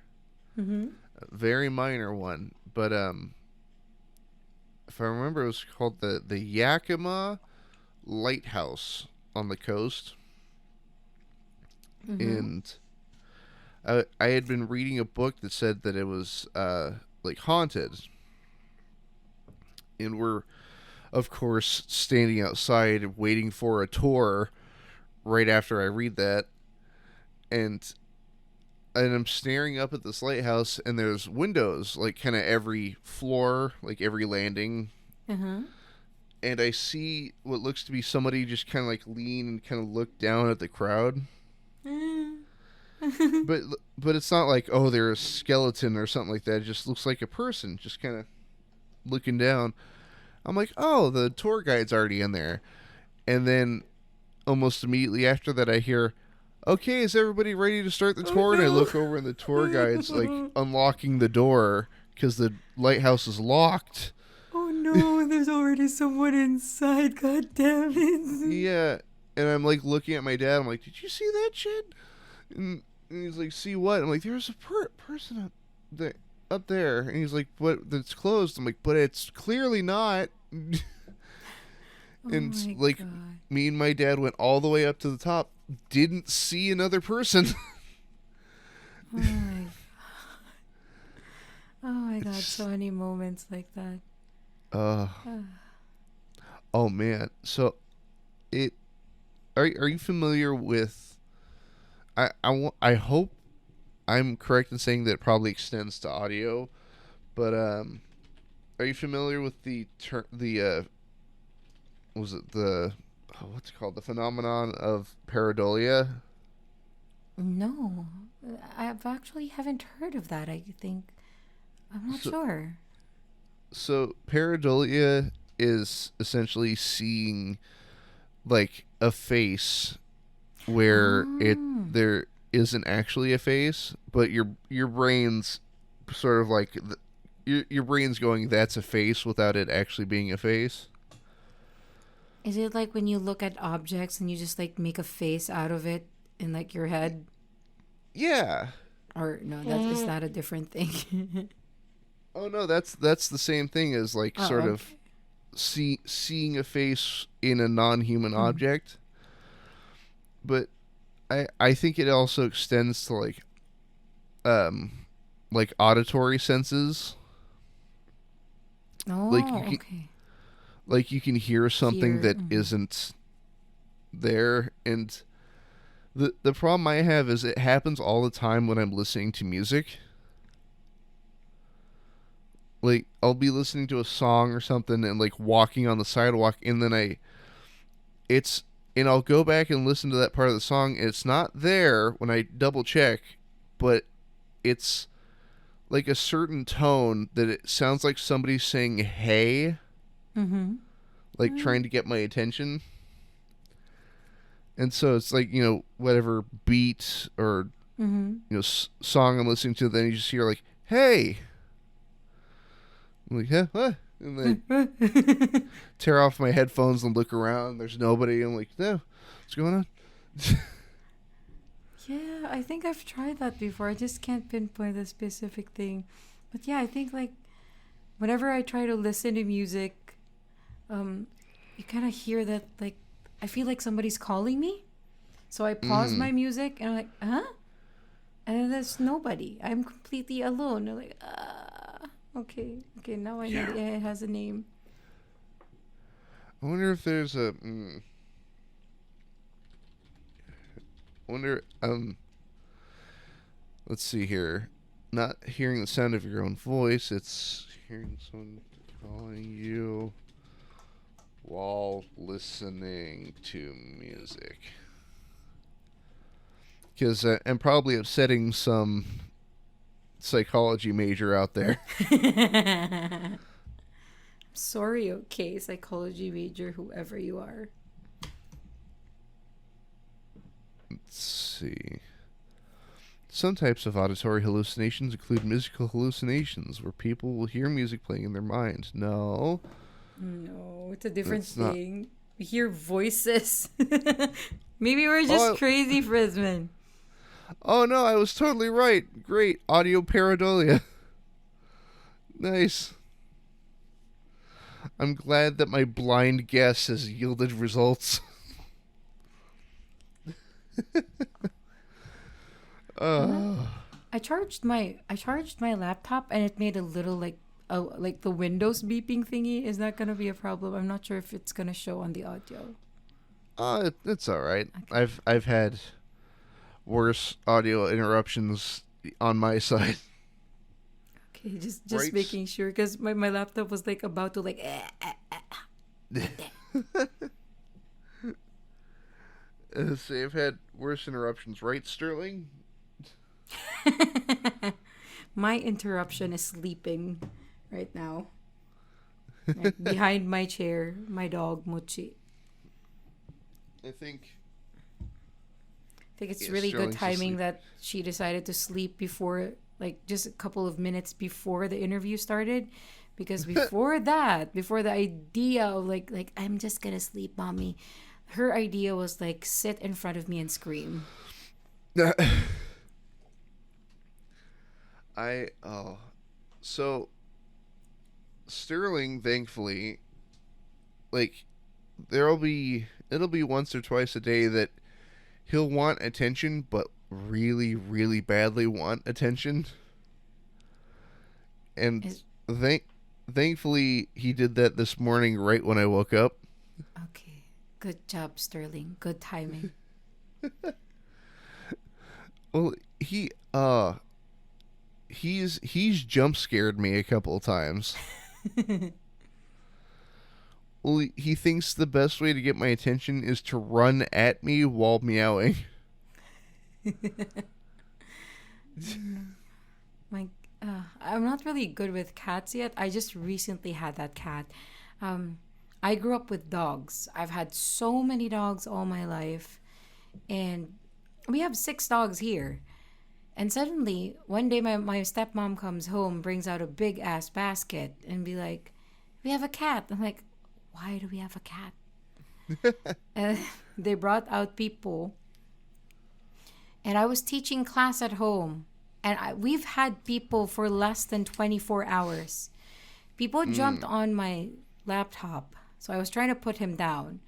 a very minor one, but if I remember, it was called the Yakima Lighthouse on the coast, and I had been reading a book that said that it was like haunted, and we're of course standing outside waiting for a tour right after I read that, and I'm staring up at this lighthouse, and there's windows like kind of every floor, like every landing, and I see what looks to be somebody just kind of like lean and kind of look down at the crowd. but it's not like, oh, they're a skeleton or something like that. It just looks like a person just kind of looking down. I'm like, oh, the tour guide's already in there. And then almost immediately after that, I hear, okay, is everybody ready to start the tour? No. And I look over, and the tour guide's like unlocking the door because the lighthouse is locked. Oh no, there's already someone inside. God damn it. Yeah. And I'm like looking at my dad. I'm like, did you see that shit? And he's like, see what? I'm like, there's a person up there. And he's like, but that's closed. I'm like, but it's clearly not. And like, God. me and my dad went all the way up to the top, didn't see another person. Oh my god. Oh my god, so many moments like that. Oh man. So it are you familiar with, I hope I'm correct in saying that it probably extends to audio, but are you familiar with was it the, what's it called, the phenomenon of pareidolia? No. I've actually haven't heard of that, I think. I'm not sure. So pareidolia is essentially seeing like a face where it Oh. there isn't actually a face, but your brain's sort of like your brain's going that's a face without it actually being a face. Is it like when you look at objects and you just like make a face out of it in like your head? Yeah. Or no, that is that a different thing? Oh no, that's the same thing as like Oh, sort of okay. seeing a face in a non-human Mm. object. But I think it also extends to um like auditory senses. Like you Oh, can okay. you can hear something Here. that isn't there, and the problem I have is it happens all the time when I'm listening to music. Like I'll be listening to a song or something and like walking on the sidewalk, and then it's and I'll go back and listen to that part of the song and it's not there when I double check, but it's like a certain tone that it sounds like somebody's saying hey, Mm-hmm. like trying to get my attention. And so it's like, whatever beat or, Mm-hmm. song I'm listening to, then you just hear like, hey. I'm like, huh, what? And then tear off my headphones and look around. There's nobody. I'm like, no, what's going on? Yeah, I think I've tried that before. I just can't pinpoint a specific thing. But yeah, I think like whenever I try to listen to music, um, you kind of hear that like I feel like somebody's calling me. So I pause Mm, my music and I'm like, huh? And then there's nobody. I'm completely alone. I'm like, okay, okay. Now I know yeah. the AI has a name. I wonder if there's a. I wonder. Let's see here. Not hearing the sound of your own voice. It's hearing someone calling you while listening to music. Because I'm probably upsetting some psychology major out there. Sorry, okay, psychology major, whoever you are. Let's see. Some types of auditory hallucinations include musical hallucinations, where people will hear music playing in their mind. No, No, it's a different that's not. thing. We hear voices. Maybe we're just Oh, crazy, Frisman. oh no, I was totally right. Great audio pareidolia. Nice. I'm glad that my blind guess has yielded results. Well, uh, I charged my laptop and it made a little like the Windows beeping thingy. Is that gonna be a problem? I'm not sure if it's gonna show on the audio. it's all right. Okay. I've had worse audio interruptions on my side. Okay, just Right. making sure because my laptop was like about to like Say I've had worse interruptions, right, Sterling? my interruption is sleeping right now. Right behind my chair, my dog Mochi. I think I think it's yeah, really good Sterling's timing asleep. that she decided to sleep before, like, just a couple of minutes before the interview started. Because before the idea of like I'm just gonna sleep, mommy, her idea was like sit in front of me and scream. I oh so Sterling, thankfully, like it'll be once or twice a day that he'll want attention, but really, really badly want attention. And Is thank thankfully he did that this morning right when I woke up. okay. Good job, Sterling. Good timing. Well, he's jump scared me a couple of times. Well, he thinks the best way to get my attention is to run at me while meowing. My, I'm not really good with cats yet. I just recently had that cat. Um, I grew up with dogs. I've had so many dogs all my life. And we have 6 dogs here. And suddenly, one day my stepmom comes home, brings out a big ass basket, and be like, "We have a cat." I'm like, "Why do we have a cat?" And they brought out people. And I was teaching class at home. And we've had people for less than 24 hours. People jumped on my laptop. So I was trying to put him down.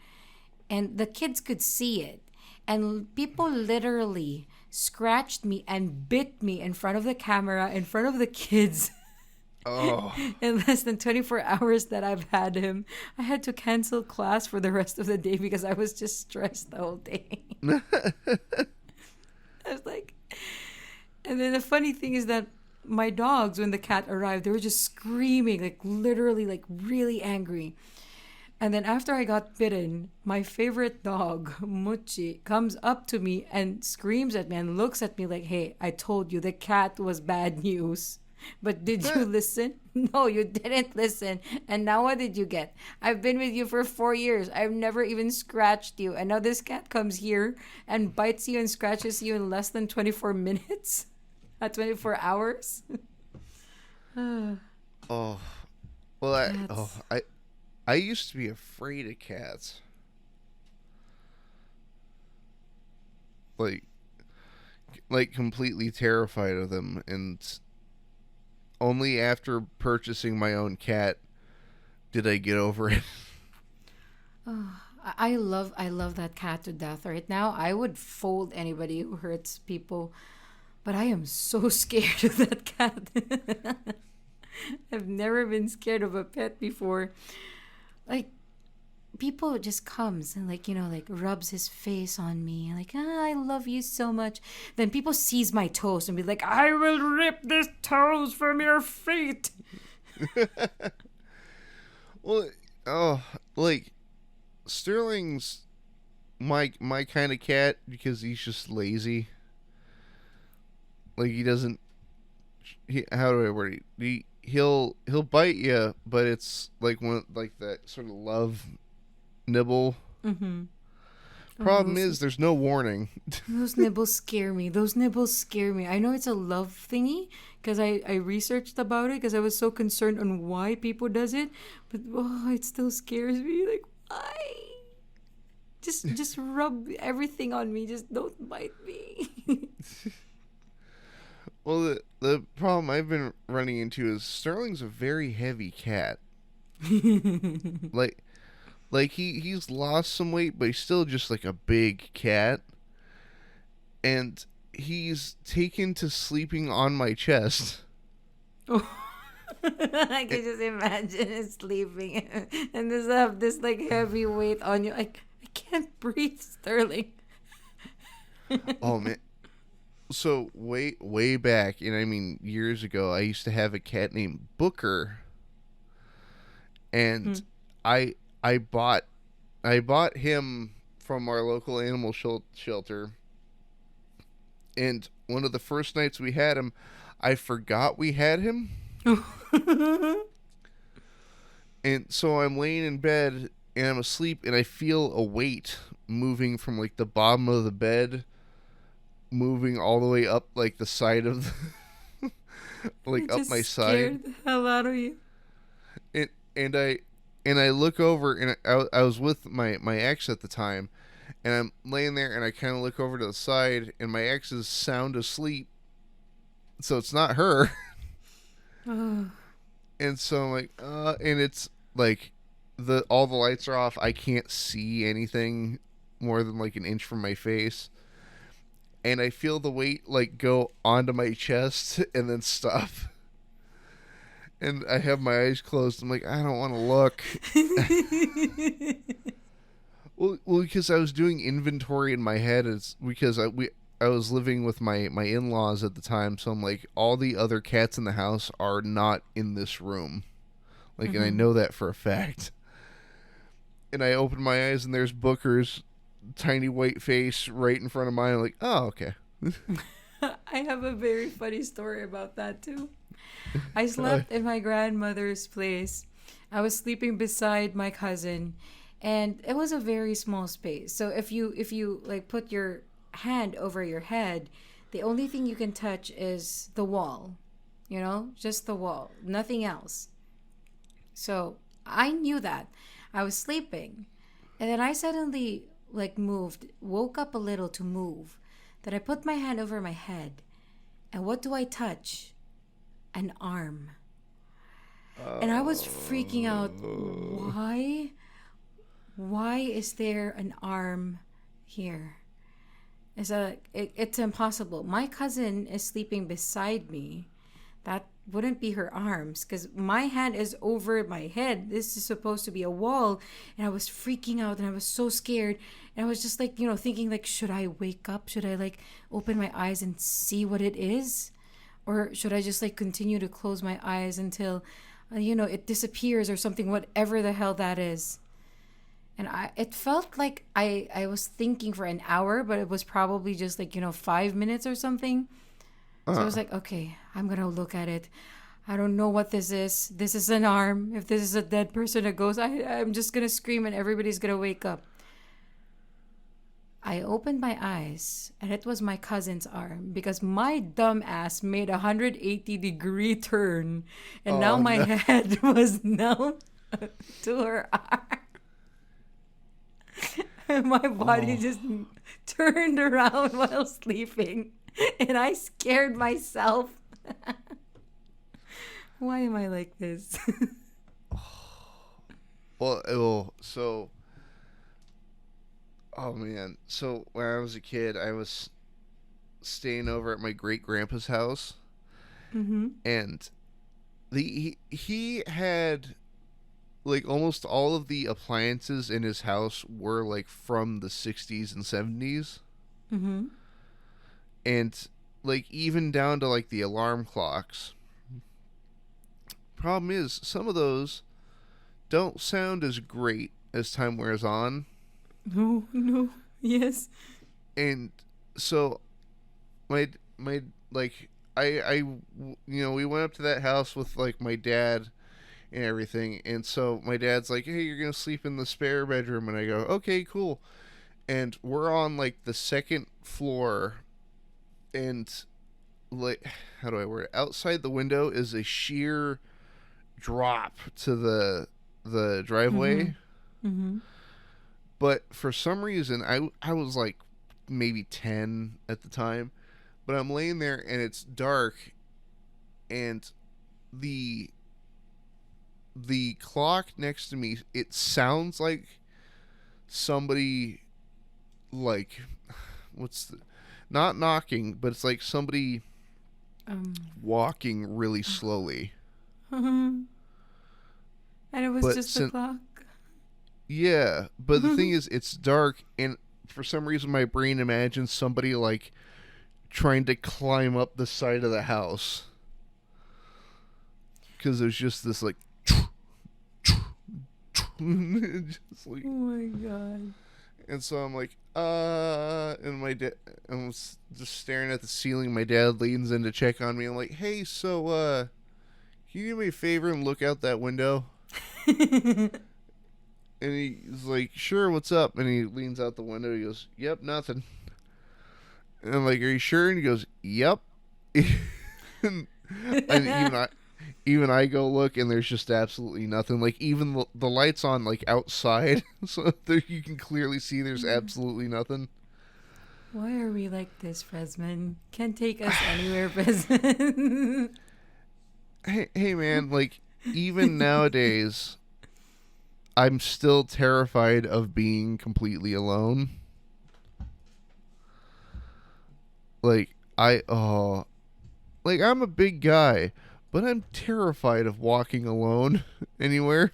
And the kids could see it. And people literally scratched me and bit me in front of the camera, in front of the kids. Oh. In less than 24 hours that I've had him, I had to cancel class for the rest of the day because I was just stressed the whole day. I was like, and then the funny thing is that my dogs, when the cat arrived, they were just screaming, like literally, like really angry. And then after I got bitten, my favorite dog, Muchi, comes up to me and screams at me and looks at me like, "Hey, I told you the cat was bad news. But did you listen? No, you didn't listen. And now what did you get? I've been with you for 4 years. I've never even scratched you. And now this cat comes here and bites you and scratches you in less than 24 minutes? 24 hours?" Oh. Well, I used to be afraid of cats. Like completely terrified of them, and only after purchasing my own cat did I get over it. I love that cat to death. Right now, I would fold anybody who hurts people, but I am so scared of that cat. I've never been scared of a pet before. Like, people just comes and like rubs his face on me, like, "I love you so much." Then people seize my toes and be like, "I will rip this toes from your feet." Well, like Sterling's my kind of cat because he's just lazy. Like he doesn't. How do I word it? He'll bite you, but it's like like that sort of love nibble. Mm-hmm. Problem is, there's no warning. Those nibbles scare me. Those nibbles scare me. I know it's a love thingy because I researched about it because I was so concerned on why people does it, but it still scares me. Like, why? Just rub everything on me. Just don't bite me. Well, the problem I've been running into is Sterling's a very heavy cat. Like he's lost some weight, but he's still just like a big cat. And he's taken to sleeping on my chest. Oh. I can just imagine it sleeping and just have this like heavy weight on you. Like, I can't breathe, Sterling. Oh man. So way back, and I mean years ago, I used to have a cat named Booker. And I bought him from our local animal shelter. And one of the first nights we had him, I forgot we had him. And so I'm laying in bed and I'm asleep and I feel a weight moving from like the bottom of the bed, moving all the way up like the side of the like up my side. Scared the hell out of you. And I look over and I was with my ex at the time, and I'm laying there and I kind of look over to the side and my ex is sound asleep, so it's not her. And so I'm like, and it's like all the lights are off. I can't see anything more than like an inch from my face. And I feel the weight like go onto my chest and then stop. And I have my eyes closed. I'm like, I don't want to look. Well, because I was doing inventory in my head. It's because I was living with my in-laws at the time, so I'm like, all the other cats in the house are not in this room. Like, and I know that for a fact. And I open my eyes, and there's Booker's tiny white face right in front of mine. I'm like, oh, okay. I have a very funny story about that, too. I slept in my grandmother's place, I was sleeping beside my cousin, and it was a very small space. So if you like put your hand over your head, the only thing you can touch is the wall. Just the wall, nothing else. So I knew that. I was sleeping. And then I suddenly like moved, woke up a little to move. Then I put my hand over my head. And what do I touch? An arm. And I was freaking out. Why? Why is there an arm here? It's impossible. My cousin is sleeping beside me. That wouldn't be her arms because my hand is over my head. This is supposed to be a wall. And I was freaking out and I was so scared. And I was just like, thinking like, should I wake up? Should I like open my eyes and see what it is? Or should I just like continue to close my eyes until, it disappears or something, whatever the hell that is. And it felt like I was thinking for an hour, but it was probably just like, 5 minutes or something. So I was like, okay, I'm going to look at it. I don't know what this is. This is an arm. If this is a dead person, a ghost, I'm just going to scream and everybody's going to wake up. I opened my eyes and it was my cousin's arm because my dumb ass made a 180-degree turn. And now my head was now to her arm. And my body just turned around while sleeping. And I scared myself. Why am I like this? Oh man. So when I was a kid, I was staying over at my great grandpa's house. Mm-hmm. And he had like almost all of the appliances in his house were like from the 60s and 70s. Mm-hmm. And like even down to like the alarm clocks. Problem is, some of those don't sound as great as time wears on. No, yes. And so my like I we went up to that house with like my dad and everything, and so my dad's like, hey, you're gonna sleep in the spare bedroom, and I go, okay, cool. And we're on like the second floor, and like, how do I word it? Outside the window is a sheer drop to the driveway. Mm-hmm. Mm-hmm. But for some reason, I was like maybe 10 at the time, but I'm laying there and it's dark, and the clock next to me, it sounds like somebody, like, not knocking, but it's like somebody walking really slowly. And it was just the clock. Yeah, but the thing is, it's dark, and for some reason my brain imagines somebody like trying to climb up the side of the house, because there's just this like just like, oh my god. and so I'm like, and my dad, I'm just staring at the ceiling. My dad leans in to check on me. I'm like, hey, so can you do me a favor and look out that window? And he's like, sure, what's up? And he leans out the window. He goes, yep, nothing. And I'm like, are you sure? And he goes, yep. And even I go look, and there's just absolutely nothing. Like, even the light's on, like, outside. So there you can clearly see there's absolutely nothing. Why are we like this, Fresman? Can't take us anywhere, Fresman. Hey, man, like, even nowadays, I'm still terrified of being completely alone. Like, I'm a big guy, but I'm terrified of walking alone anywhere.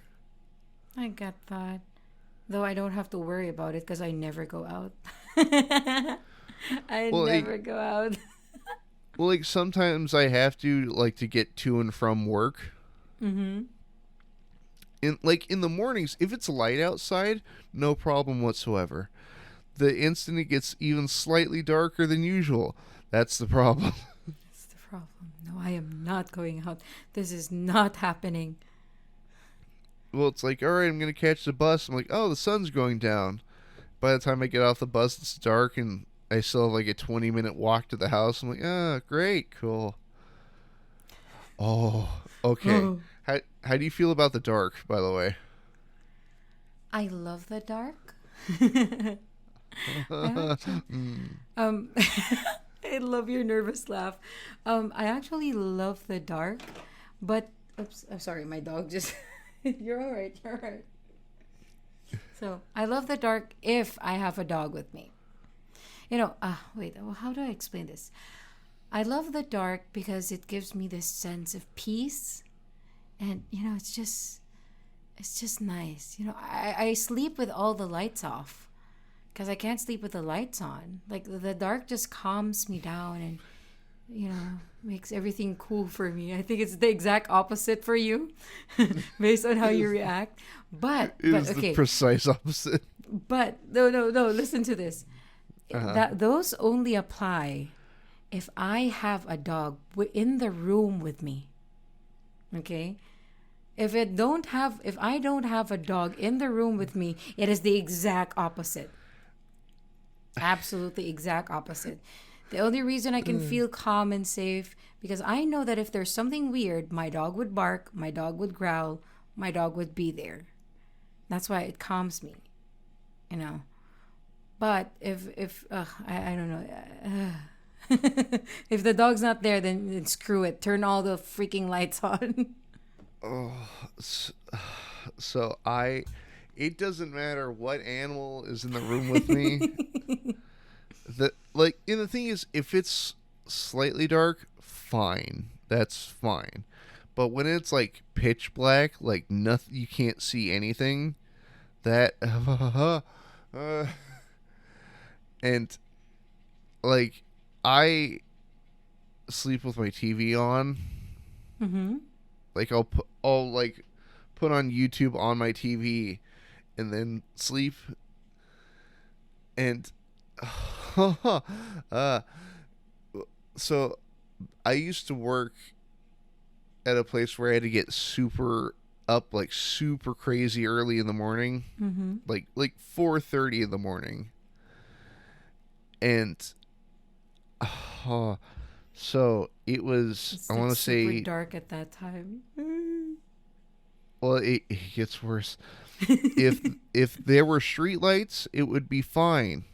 I get that. Though I don't have to worry about it because I never go out. I never go out. Well, like, sometimes I have to, like, to get to and from work. Mm-hmm. In the mornings, if it's light outside, no problem whatsoever. The instant it gets even slightly darker than usual, that's the problem. That's the problem. No, I am not going out. This is not happening. well, it's like, all right, I'm gonna catch the bus. I'm like, oh, the sun's going down. By the time I get off the bus, it's dark, and I still have like a 20-minute walk to the house. I'm like, ah, great, cool. Oh, okay. Oh. How do you feel about the dark, by the way? I love the dark. I actually, Mm. um, I love your nervous laugh. I actually love the dark, but oops, I'm sorry, my dog just. You're all right. You're all right. So I love the dark if I have a dog with me. Wait, how do I explain this? I love the dark because it gives me this sense of peace, and it's just nice. I sleep with all the lights off because I can't sleep with the lights on. Like the dark just calms me down and makes everything cool for me. I think it's the exact opposite for you, based on how you react. But It but is the okay, precise opposite. but no. Listen to this. Uh-huh. That those only apply if I have a dog in the room with me. Okay. If I don't have a dog in the room with me, it is the exact opposite. Absolutely exact opposite. The only reason I can feel calm and safe because I know that if there's something weird, my dog would bark, my dog would growl, my dog would be there. That's why it calms me, you know. But if I don't know. If the dog's not there, then screw it. Turn all the freaking lights on. Oh, so I. It doesn't matter what animal is in the room with me. And the thing is, if it's slightly dark, fine, that's fine. But when it's like pitch black, like nothing, you can't see anything. That, and like I sleep with my TV on. Mm-hmm. Like I'll like put on YouTube on my TV and then sleep. And uh, so I used to work at a place where I had to get super up, like super crazy early in the morning, Mm-hmm. like 4:30 in the morning, and so it was. It's I like want to super say, dark at that time. well, it gets worse. if if there were street lights, it would be fine.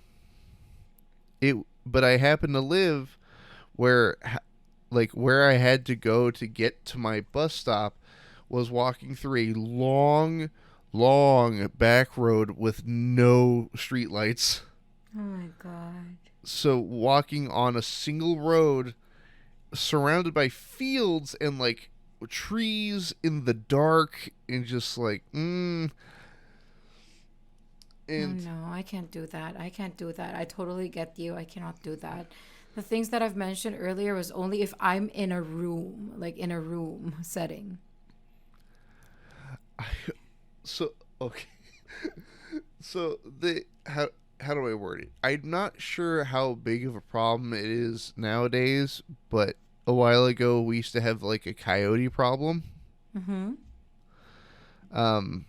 But I happen to live where where I had to go to get to my bus stop was walking through a long back road with no streetlights. Oh my god. So walking on a single road surrounded by fields and like trees in the dark and just like Oh and no, I can't do that. I can't do that. I totally get you. I cannot do that. The things that I've mentioned earlier was only if I'm in a room, like in a room setting. I, so okay. So the how do I word it? I'm not sure how big of a problem it is nowadays, but a while ago we used to have like a coyote problem. Mm-hmm. Um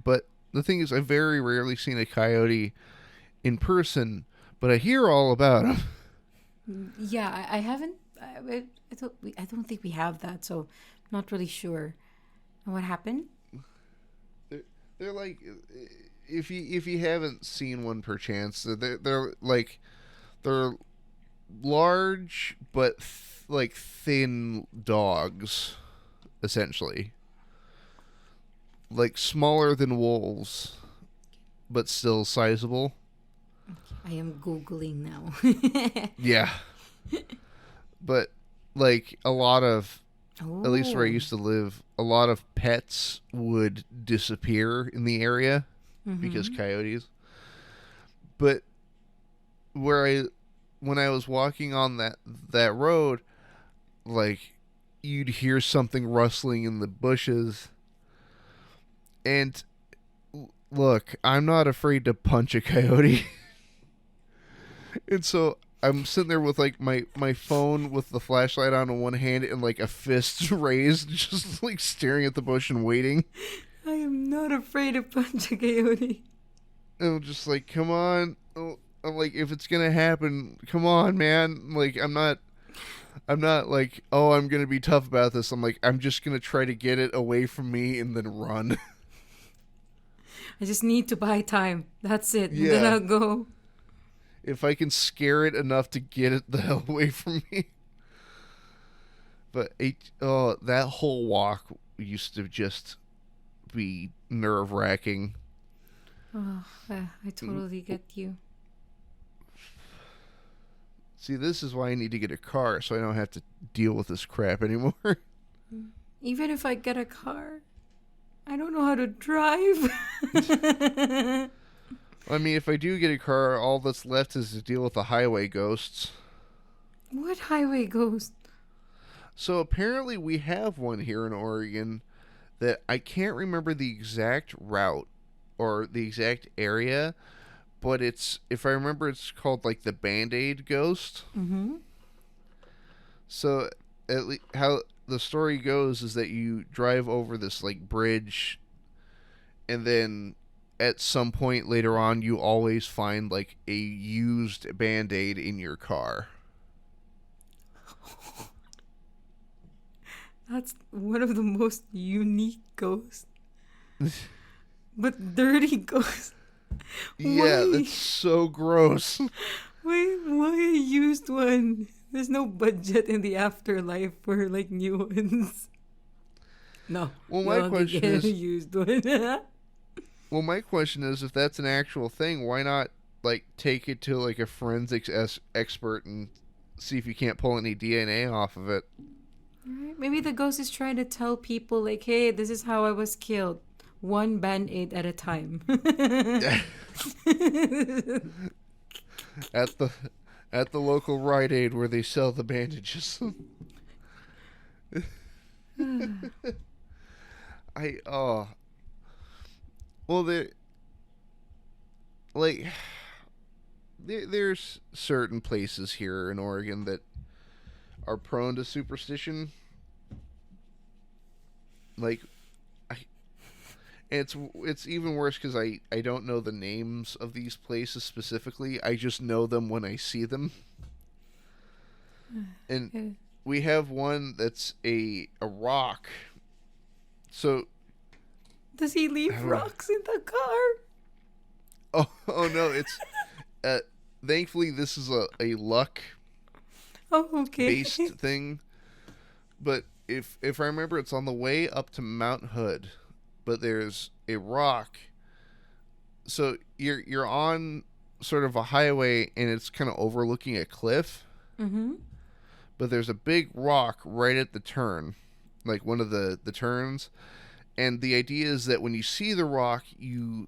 but the thing is I've very rarely seen a coyote in person, but I hear all about them. Yeah, I haven't. I don't think we have that, so not really sure. And what happened? They're like if you haven't seen one perchance, they're like they're large but like thin dogs essentially. Like smaller than wolves but still sizable. I am googling now. Yeah. But like a lot of at least where I Oh. used to live, a lot of pets would disappear in the area because Mm-hmm. coyotes. But where I when I was walking on that road, like you'd hear something rustling in the bushes, and look, I'm not afraid to punch a coyote. And so I'm sitting there with like my phone with the flashlight on one hand and like a fist raised, just like staring at the bush and waiting. I am not afraid of punch a coyote. And I'm just like, come on. I'm like, if it's gonna happen, come on, man. Like, I'm not like, oh, I'm gonna be tough about this. I'm like, I'm just gonna try to get it away from me and then run. I just need to buy time. That's it. Yeah. And then I'll go. If I can scare it enough to get it the hell away from me. But that whole walk used to just be nerve-wracking. Oh, I totally get you. See, this is why I need to get a car, so I don't have to deal with this crap anymore. Even if I get a car, I don't know how to drive. I mean, if I do get a car, all that's left is to deal with the highway ghosts. What highway ghost? So apparently we have one here in Oregon that I can't remember the exact route or the exact area, but it's, if I remember, it's called like the Band-Aid ghost. Mm-hmm. So how the story goes is that you drive over this like bridge, and then at some point later on you always find like a used Band-Aid in your car. That's one of the most unique ghosts. But dirty ghosts. Yeah, that's so gross. Why a used one? There's no budget in the afterlife for like new ones. No. Well, my question is, a used one. well, my question is, if that's an actual thing, why not like take it to like a forensics expert and see if you can't pull any DNA off of it? Right. Maybe the ghost is trying to tell people like, hey, this is how I was killed. One Band-Aid at a time. At the local Rite Aid where they sell the bandages. Well, there's certain places here in Oregon that are prone to superstition. Like, it's even worse because I don't know the names of these places specifically. I just know them when I see them. And we have one that's a rock. So does he leave rocks in the car? Oh no, it's thankfully this is a luck based thing. But if I remember, it's on the way up to Mount Hood. But there's a rock, so you're on sort of a highway, and it's kind of overlooking a cliff. Mm-hmm. But there's a big rock right at the turn, like one of the turns, and the idea is that when you see the rock, you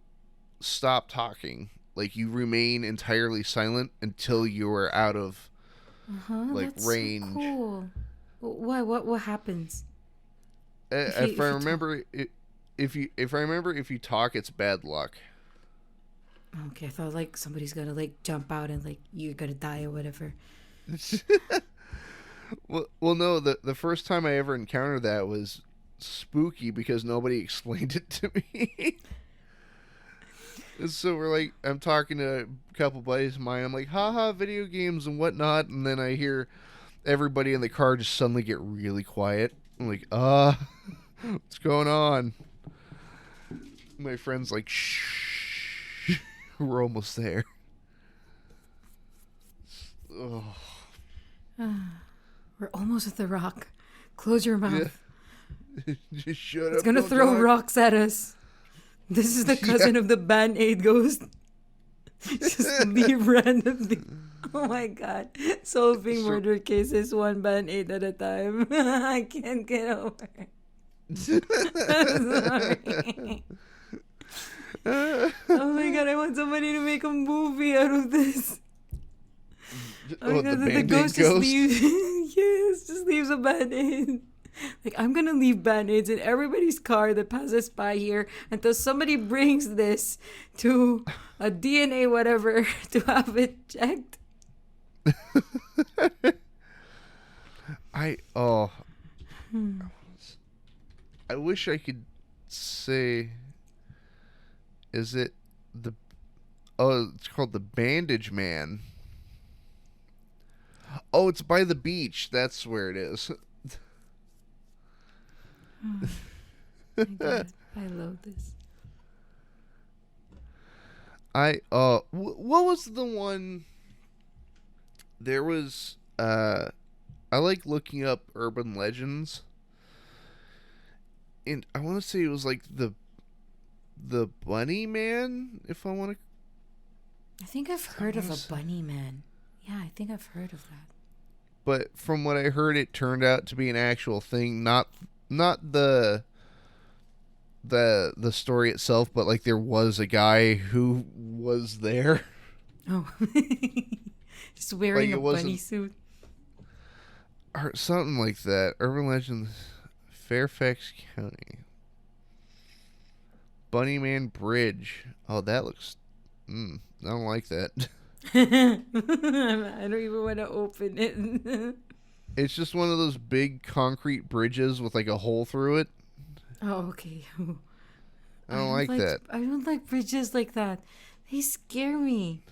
stop talking, like you remain entirely silent until you are out of that's range. So cool. Why? What happens? If I remember it. If you talk, it's bad luck. Okay, I thought like somebody's gonna like jump out and like you're gonna die or whatever. well, no. The first time I ever encountered that was spooky because nobody explained it to me. So we're like, I'm talking to a couple buddies of mine. I'm like, haha, video games and whatnot, and then I hear everybody in the car just suddenly get really quiet. I'm like, what's going on? My friend's like, shh, we're almost there. Oh. We're almost at the rock. Close your mouth. Yeah. Just shut up. It's gonna throw rocks at us. This is the cousin of the Band-Aid ghost. Just leave randomly. Oh my god. Solving murder cases one Band-Aid at a time. I can't get over it. Sorry. Oh my god, I want somebody to make a movie out of this. Oh my god, the ghost just leaves. Yes, just leaves a Band-Aid. Like, I'm gonna leave Band-Aids in everybody's car that passes by here until somebody brings this to a DNA whatever to have it checked. I oh Hmm. I wish I could say, is it the it's called the Bandage Man. Oh, it's by the beach. That's where it is. Oh my god, I love this. What was the one? There was I like looking up urban legends, and I want to say it was like the Bunny Man. If I want I think I've to, heard of a bunny man. Yeah, I think I've heard of that. but from what I heard, it turned out to be an actual thing. Not the story itself, but like there was a guy who was there. Oh, just Like wearing a it bunny wasn't suit. or something like that. Urban legends, Fairfax County, Bunnyman Bridge. Oh, that looks. I don't like that. I don't even want to open it. It's just one of those big concrete bridges with like a hole through it. Oh, okay. I don't like that. I don't like bridges like that. They scare me.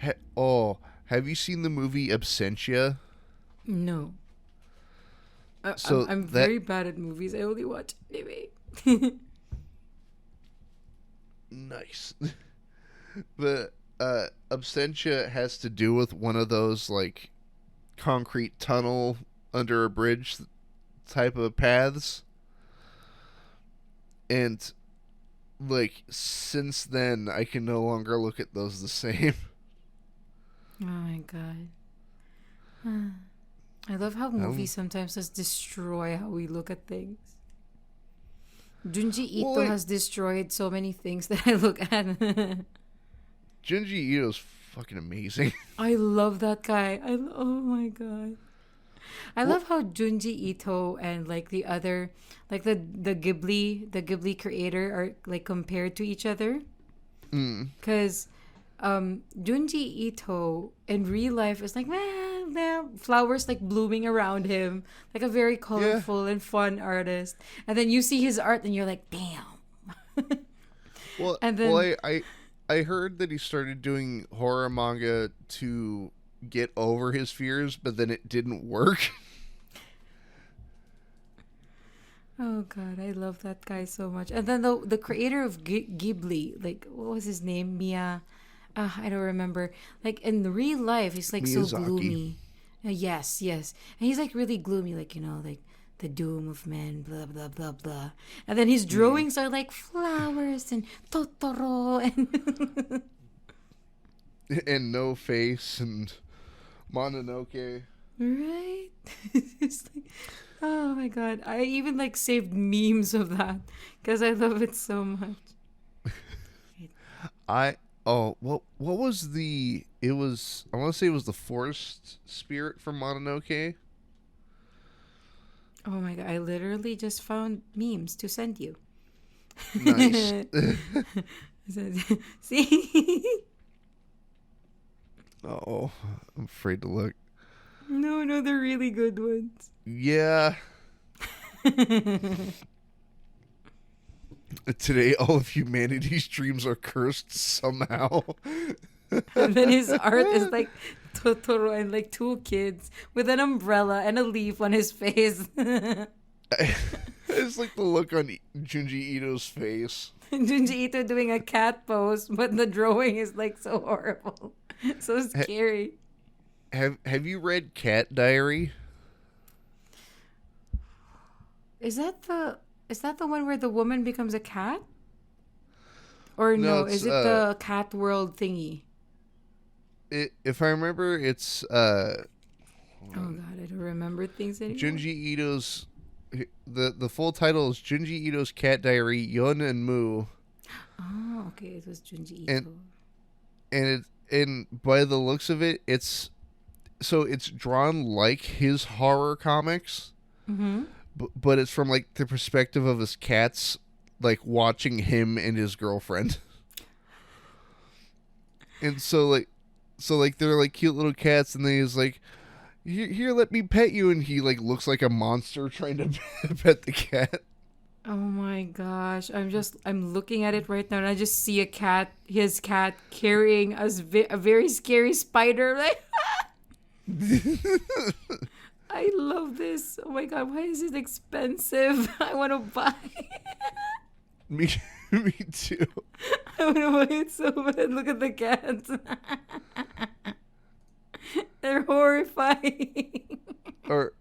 Have you seen the movie Absentia? No. So I'm that very bad at movies. I only watch anime. nice. The Absentia has to do with one of those like concrete tunnel under a bridge type of paths. And like since then I can no longer look at those the same. Oh my god. I love how movies sometimes just destroy how we look at things. Junji Ito has destroyed so many things that I look at. Junji Ito's fucking amazing. I love that guy. Oh my god. I love how Junji Ito and like the other, like the Ghibli creator are like compared to each other. Because Junji Ito in real life is like flowers like blooming around him, like a very colorful and fun artist. And then you see his art and you're like, damn. Well, and then I heard that he started doing horror manga to get over his fears, but then it didn't work. oh god, I love that guy so much. And then the creator of Ghibli, like what was his name? Mia. I don't remember. Like in real life, he's like Miyazaki. so gloomy. Yes, and he's like really gloomy, like like the doom of men, blah blah blah blah. And then his drawings are like flowers and Totoro and and No Face and Mononoke. right. It's like, oh my god, I even like saved memes of that because I love it so much. What was the? It was, I want to say it was the forest spirit from Mononoke. Oh my god, I literally just found memes to send you. Nice. See? Oh, I'm afraid to look. No, they're really good ones. Yeah. Today, all of humanity's dreams are cursed somehow. And then his art is like Totoro and like two kids with an umbrella and a leaf on his face. It's like the look on Junji Ito's face. Junji Ito doing a cat pose, but the drawing is like so horrible. So scary. Have you read Cat Diary? Is that the one where the woman becomes a cat? Or no, is it the cat world thingy? If I remember, it's oh god, I don't remember things anymore. Junji Ito's the full title is Junji Ito's Cat Diary, Yon and Mu. Oh, okay, it was Junji Ito. And by the looks of it, it's drawn like his horror comics. Mm-hmm. But it's from like the perspective of his cats, like watching him and his girlfriend. And so like So like they're like cute little cats, and then he's like, here, let me pet you, and he like looks like a monster trying to pet the cat. Oh my gosh. I'm looking at it right now and I just see his cat carrying a very scary spider. Like, I love this. Oh my god, why is it expensive? I want to buy it. me, me too. I want to buy it so bad. Look at the cats. They're horrifying. Or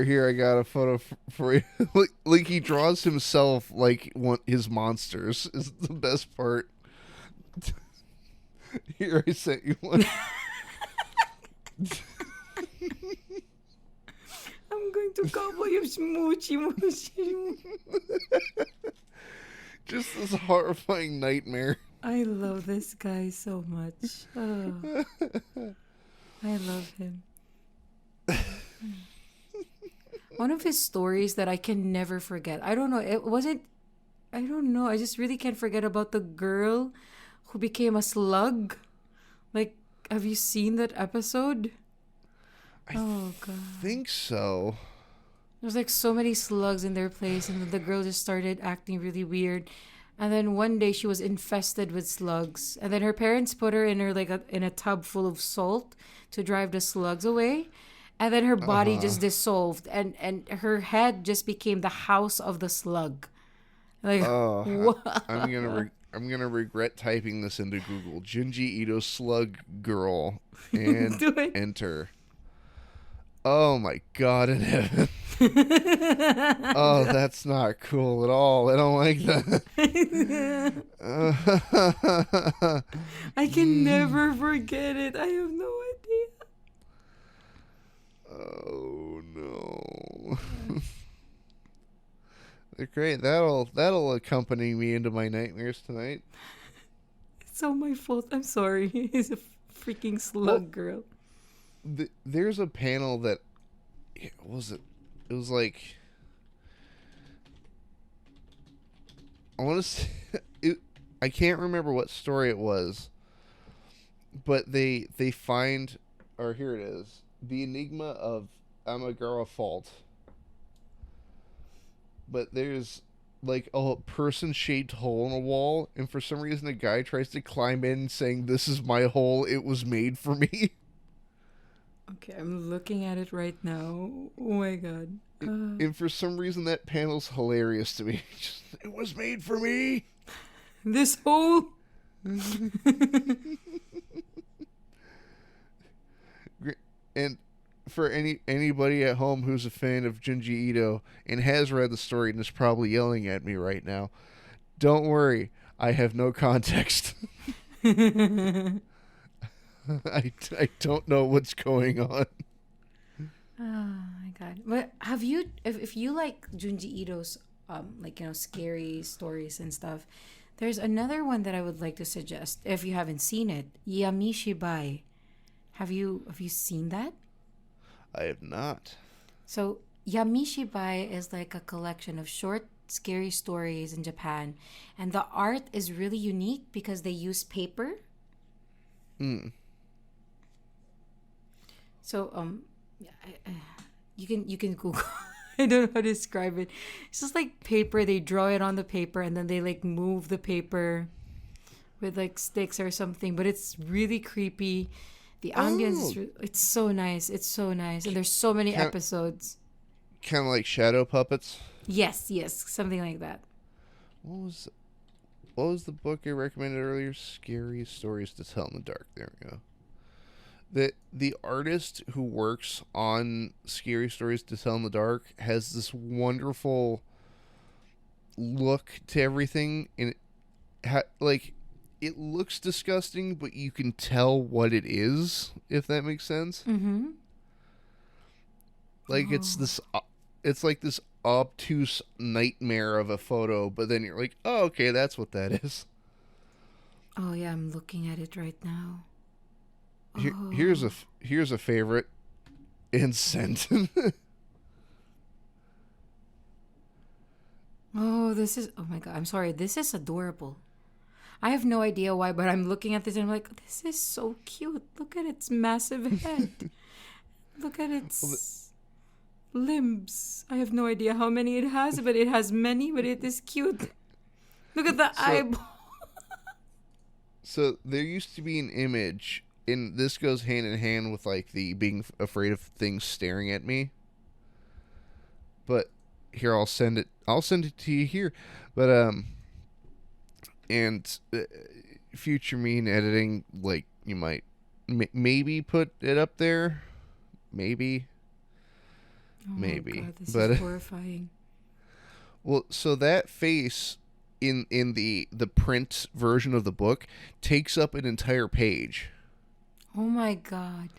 here I got a photo for you. Like he draws himself like his monsters is the best part. Here I sent you one. I'm going to gobble your smoochy moochy. Just this horrifying nightmare. I love this guy so much. Oh, I love him. One of his stories that I can never forget. I don't know. It wasn't. I don't know. I just really can't forget about the girl who became a slug. Like, have you seen that episode? Oh god. Think so. There's like so many slugs in their place, and then the girl just started acting really weird. And then one day she was infested with slugs, and then her parents put her in in a tub full of salt to drive the slugs away. And then her body just dissolved, and her head just became the house of the slug. Like, what? I'm gonna regret typing this into Google. Junji Ito slug girl and Do it. enter. Oh my god in heaven. Oh, that's not cool at all. I don't like that. I can never forget it. I have no idea. Oh no. They're great. That'll accompany me into my nightmares tonight. It's all my fault. I'm sorry. He's a freaking slug girl. There's a panel that what was it? It was like I want to say it. I can't remember what story it was, but they find, or here it is, the enigma of Amagara Fault. But there's like a person-shaped hole in a wall, and for some reason a guy tries to climb in saying, "This is my hole. It was made for me." Okay, I'm looking at it right now. Oh my god. And for some reason that panel's hilarious to me. Just, it was made for me. This hole. And for anybody at home who's a fan of Junji Ito and has read the story and is probably yelling at me right now, don't worry, I have no context. I don't know what's going on. Oh my god. But have you if you like Junji Ito's scary stories and stuff, there's another one that I would like to suggest if you haven't seen it. Yamishibai. Have you seen that? I have not. So Yamishibai is like a collection of short scary stories in Japan, and the art is really unique because they use paper. So you can Google. I don't know how to describe it. It's just like paper. They draw it on the paper, and then they like move the paper with like sticks or something. But it's really creepy. The ambience, it's so nice. It's so nice. And there's so many episodes. Kind of like shadow puppets? Yes, something like that. What was the book I recommended earlier? Scary Stories to Tell in the Dark. There we go. The artist who works on Scary Stories to Tell in the Dark has this wonderful look to everything. And it looks disgusting, but you can tell what it is, if that makes sense. Mm-hmm. Like it's like this obtuse nightmare of a photo, but then you're like, oh, okay, that's what that is. Oh yeah, I'm looking at it right now. Here's a favorite. Incent. Oh my god, I'm sorry. This is adorable. I have no idea why, but I'm looking at this and I'm like, this is so cute. Look at its massive head. Look at its limbs. I have no idea how many it has, but it has many, but it is cute. Look at the eyeball. So there used to be an image, and this goes hand in hand with like the being afraid of things staring at me. But here, I'll send it. I'll send it to you here. But and future me in editing, like you might maybe put it up there, maybe. Oh Maybe, God, this but is horrifying. well, so that face in the print version of the book takes up an entire page, Oh my God.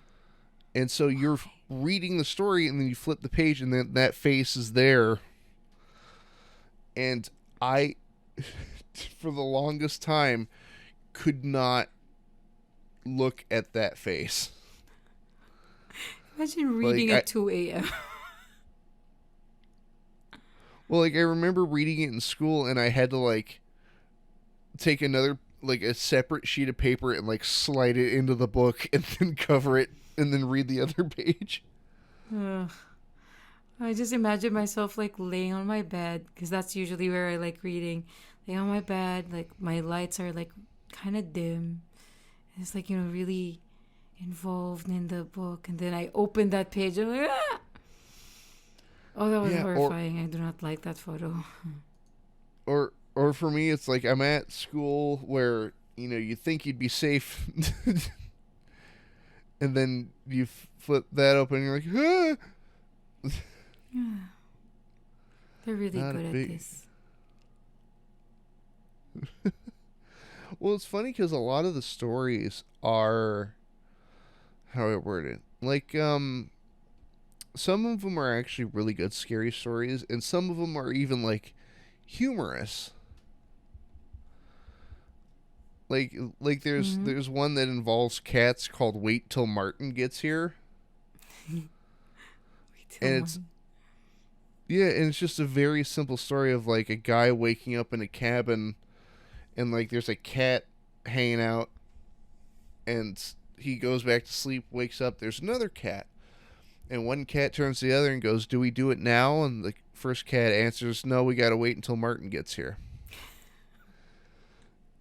and so you're reading the story, and then you flip the page, and then that face is there, and I, for the longest time, could not look at that face. Imagine reading Like, at 2 a.m. Well, like I remember reading it in school, and I had to like take another like a separate sheet of paper and like slide it into the book and then cover it and then read the other page. Ugh. I just imagine myself like laying on my bed because that's usually where I like reading. Laying on my bed, like my lights are like kind of dim. It's like, really involved in the book. And then I open that page and I'm like, ah! Oh, that was horrifying. I do not like that photo. Or for me, it's like I'm at school where you think you'd be safe, and then you flip that open and you're like, ah! Yeah. They're really Not good at big... this. Well, it's funny because a lot of the stories are, how do I word it? Like, some of them are actually really good scary stories, and some of them are even like humorous. Like there's one that involves cats called Wait Till Martin Gets Here. Wait till And it's just a very simple story of like a guy waking up in a cabin, and like there's a cat hanging out, and he goes back to sleep, wakes up, there's another cat. And one cat turns to the other and goes, "Do we do it now?" And the first cat answers, "No, we gotta wait until Martin gets here."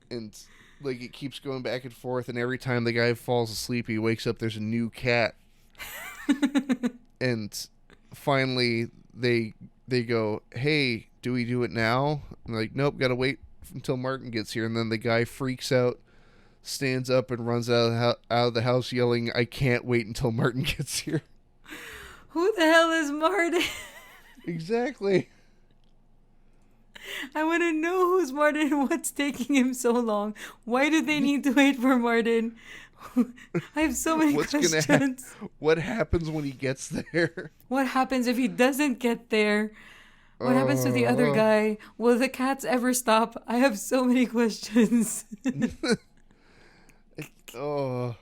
And like it keeps going back and forth, and every time the guy falls asleep, he wakes up, there's a new cat. And finally they go, "Hey, do we do it now?" And like, "Nope, gotta wait until Martin gets here." And then the guy freaks out, stands up, and runs out of the house yelling, "I can't wait until Martin gets here." Who the hell is Martin? Exactly. I want to know who's Martin and what's taking him so long. Why do they need to wait for Martin? I have so many questions. What happens when he gets there? What happens if he doesn't get there? What happens to the other guy? Will the cats ever stop? I have so many questions. Oh.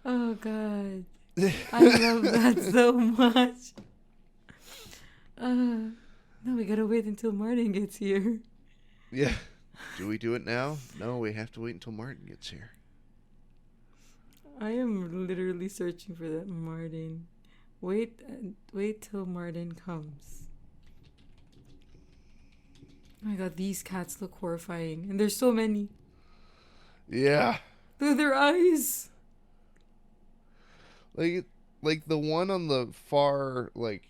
Oh, God. I love that so much. No, we gotta wait until Martin gets here. Yeah. Do we do it now? No, we have to wait until Martin gets here. I am literally searching for that Martin. Wait till Martin comes. Oh my God, these cats look horrifying. And there's so many. Yeah. Look at their eyes. Like the one on the far, like,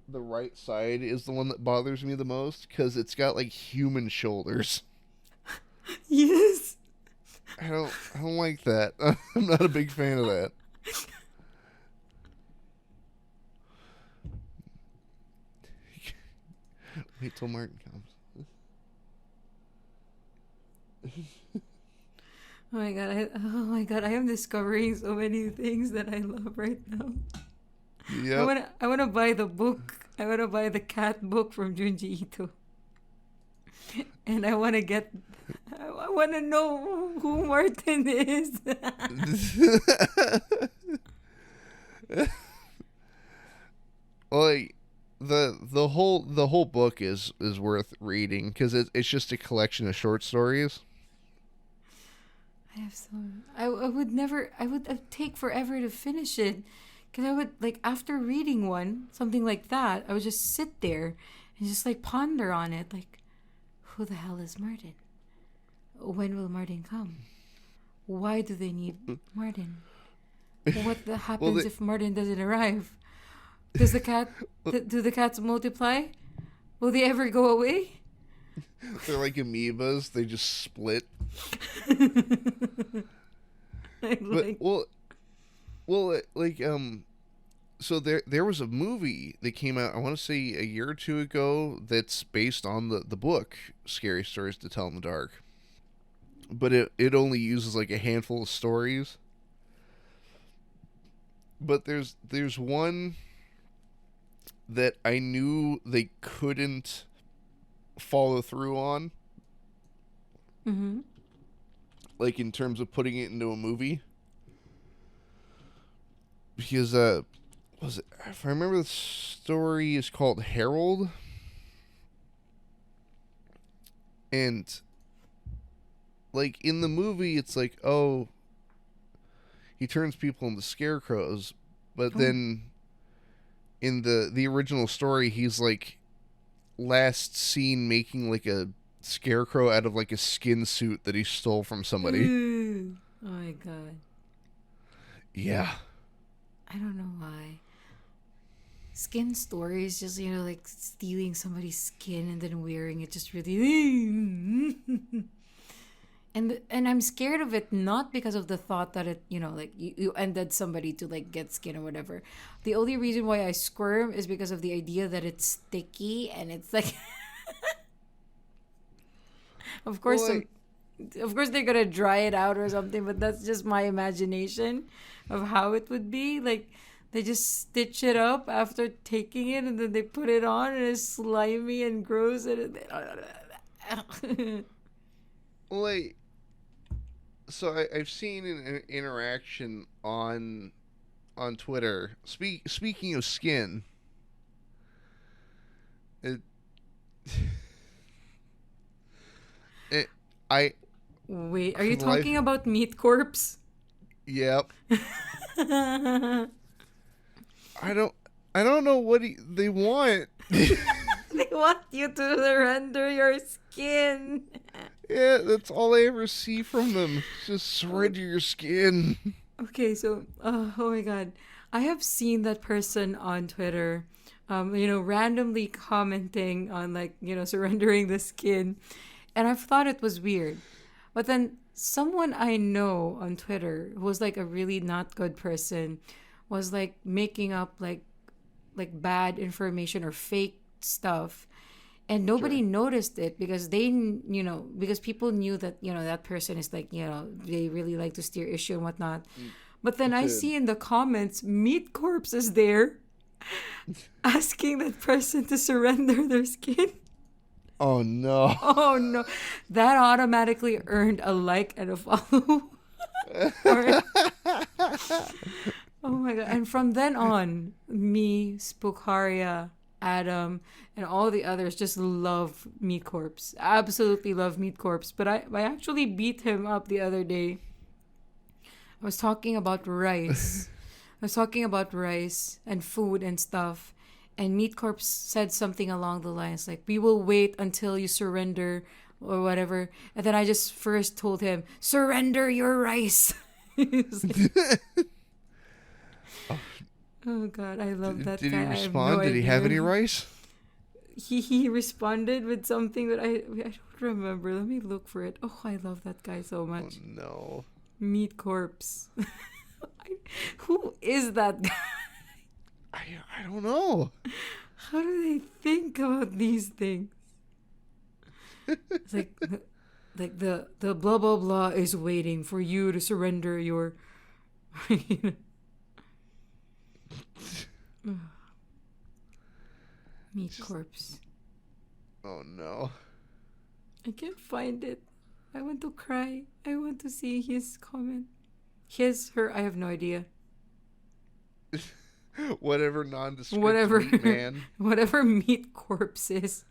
the right side is the one that bothers me the most because it's got, like, human shoulders. Yes. I don't like that. I'm not a big fan of that. Wait till Martin comes. Oh my god, I am discovering so many things that I love right now. Yeah. I wanna buy the book. I wanna buy the cat book from Junji Ito. And I wanna know who Martin is. Like the whole book is worth reading because it's just a collection of short stories. I have so. I would never. I would take forever to finish it, because I would like after reading one something like that, I would just sit there and just like ponder on it, like, who the hell is Martin? When will Martin come? Why do they need Martin? Well, Happens if Martin doesn't arrive? Does the cat? Do the cats multiply? Will they ever go away? they're like amoebas. They just split. But Like, like so there was a movie that came out, I want to say a year or two ago, that's based on the book Scary Stories to Tell in the Dark. But it only uses like a handful of stories. But there's one that I knew they couldn't follow through on, mm-hmm. like in terms of putting it into a movie. Because was it, if I remember, the story is called Harold, and like in the movie it's like, oh, he turns people into scarecrows, but Oh. then in the original story he's like last seen making like a scarecrow out of like a skin suit that he stole from somebody. Ooh. Oh my god. Yeah. I don't know why. Skin stories, just like stealing somebody's skin and then wearing it, just really. And I'm scared of it, not because of the thought that it like you ended somebody to like get skin or whatever. The only reason why I squirm is because of the idea that it's sticky and it's like. Of course, Well, of course they're gonna dry it out or something, but that's just my imagination of how it would be. Like they just stitch it up after taking it, and then they put it on, and it's slimy and gross, and like, so I've seen an interaction on Twitter. Speaking of skin, it, it I Wait, are for you the life. talking about Meat Corpse? Yep. They I don't know what they want. want you to surrender your skin. Yeah, that's all I ever see from them. Just surrender your skin. Okay, so oh my god, I have seen that person on Twitter, randomly commenting on like surrendering the skin, and I've thought it was weird, but then someone I know on Twitter who was like a really not good person was like making up like bad information or fake stuff, and nobody Sure. noticed it because because people knew that that person is like they really like to steer issue and whatnot. But then I Good. see in the comments Meat Corpse is there asking that person to surrender their skin. Oh no. Oh no, that automatically earned a like and a follow. Or, oh my god. And from then on, me, Spookaria, Adam, and all the others just love Meat Corpse. Absolutely love Meat Corpse. But I actually beat him up the other day. I was talking about rice. I was talking about rice and food and stuff. And Meat Corpse said something along the lines like, "We will wait until you surrender," or whatever. And then I just first told him, "Surrender your rice." He was like, oh god, I love that Did he guy. I have no respond? Did he have any idea. rice? He responded with something that I don't remember. Let me look for it. Oh, I love that guy so Oh much. no. Meat Corpse. Who is that guy? I don't know. How do they think about these things? It's like the blah blah blah is waiting for you to surrender your Meat Corpse. Oh no. I can't find it. I want to cry. I want to see his comment. His, her, I have no idea. Whatever nondescript Whatever, meat man. whatever Meat Corpse is.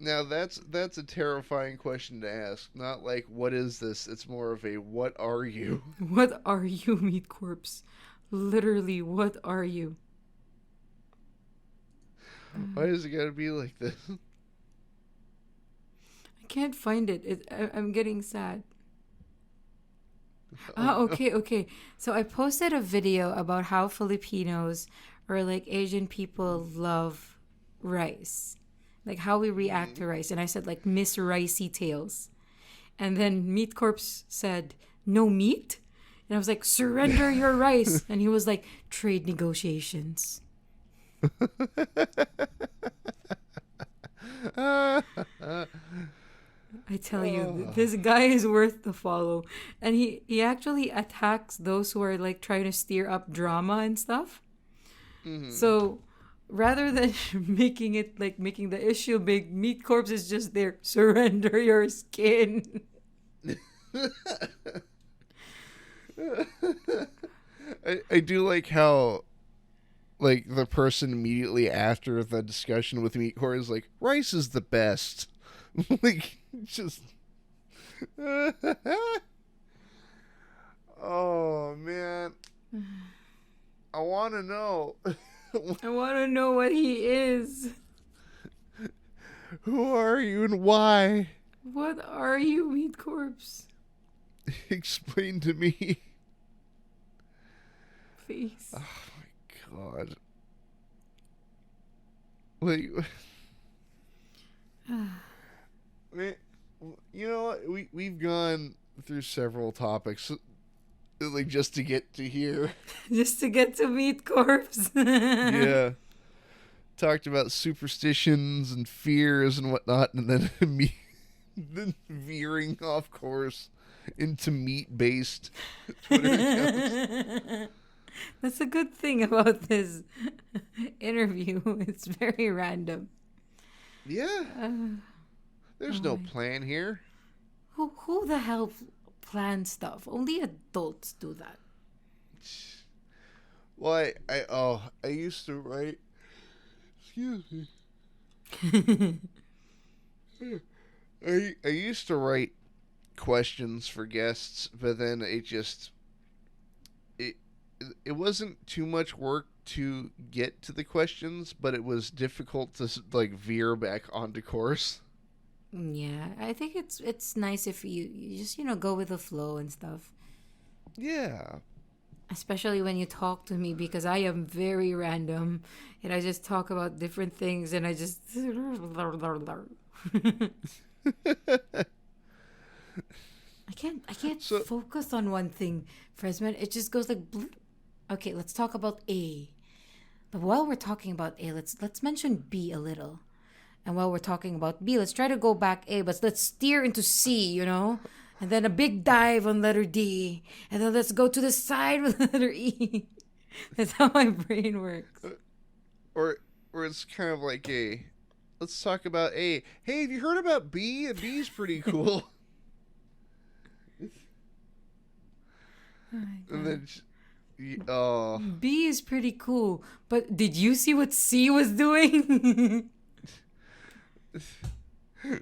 Now that's a terrifying question to ask. Not like what is this? It's more of a what are you? What are you, meat corpse? Literally, what are you? Why does it gotta be like this? I can't find it. I'm getting sad. Oh no. Okay. So I posted a video about how Filipinos or like Asian people love rice, like how we react to rice. And I said like Miss Ricey Tales, and then Meat Corpse said no meat, and I was like surrender your rice, and he was like trade negotiations. I tell you, Oh. this guy is worth the follow. And he actually attacks those who are like trying to steer up drama and stuff. Mhm. So rather than making the issue big, Meat Corpse is just there. Surrender your skin. I do like how like the person immediately after the discussion with Meat Core is like rice is the best. Like just oh man. I want to know. I want to know what he is. Who are you and why? What are you, Meat Corpse? Explain to me. Face. Oh my god. Like, you know what? We've gone through several topics, like just to get to here. Just to get to Meat Corpse. Yeah, talked about superstitions and fears and whatnot, and then then veering off course into meat-based Twitter accounts. That's a good thing about this interview. It's very random. Yeah, there's Oh no my- plan here. who the hell plans stuff? Only adults do that. Well, I used to write. Excuse me. I used to write questions for guests, but then it it wasn't too much work to get to the questions, but it was difficult to like veer back onto course. Yeah, I think it's nice if you just go with the flow and stuff. Yeah. Especially when you talk to me because I am very random and I just talk about different things and I just I can't So focus on one thing, Fresman. It just goes like bloop. Okay, let's talk about A. But while we're talking about A, let's mention B a little. And while we're talking about B, let's try to go back A, but let's steer into C. And then a big dive on letter D. And then let's go to the side with letter E. That's how my brain works. or it's kind of like let's talk about A. Hey, have you heard about B? B's pretty cool. Oh my And God. then oh, B is pretty cool. But did you see what C was doing?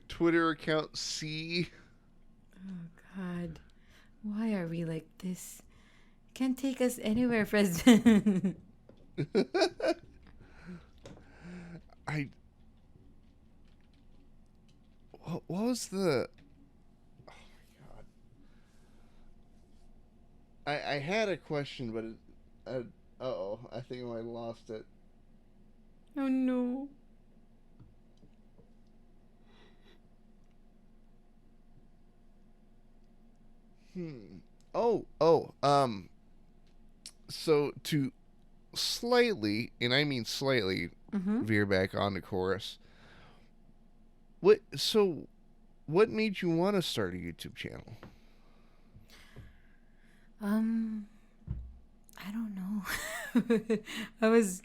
Twitter account C. God. Why are we like this? Can't take us anywhere, Fresman. I what was the oh my god, I had a question but uh-oh, I think I might have lost it. Oh no. So to slightly, and I mean slightly, Mm-hmm. veer back on the chorus, what made you want to start a YouTube channel? I don't know. I was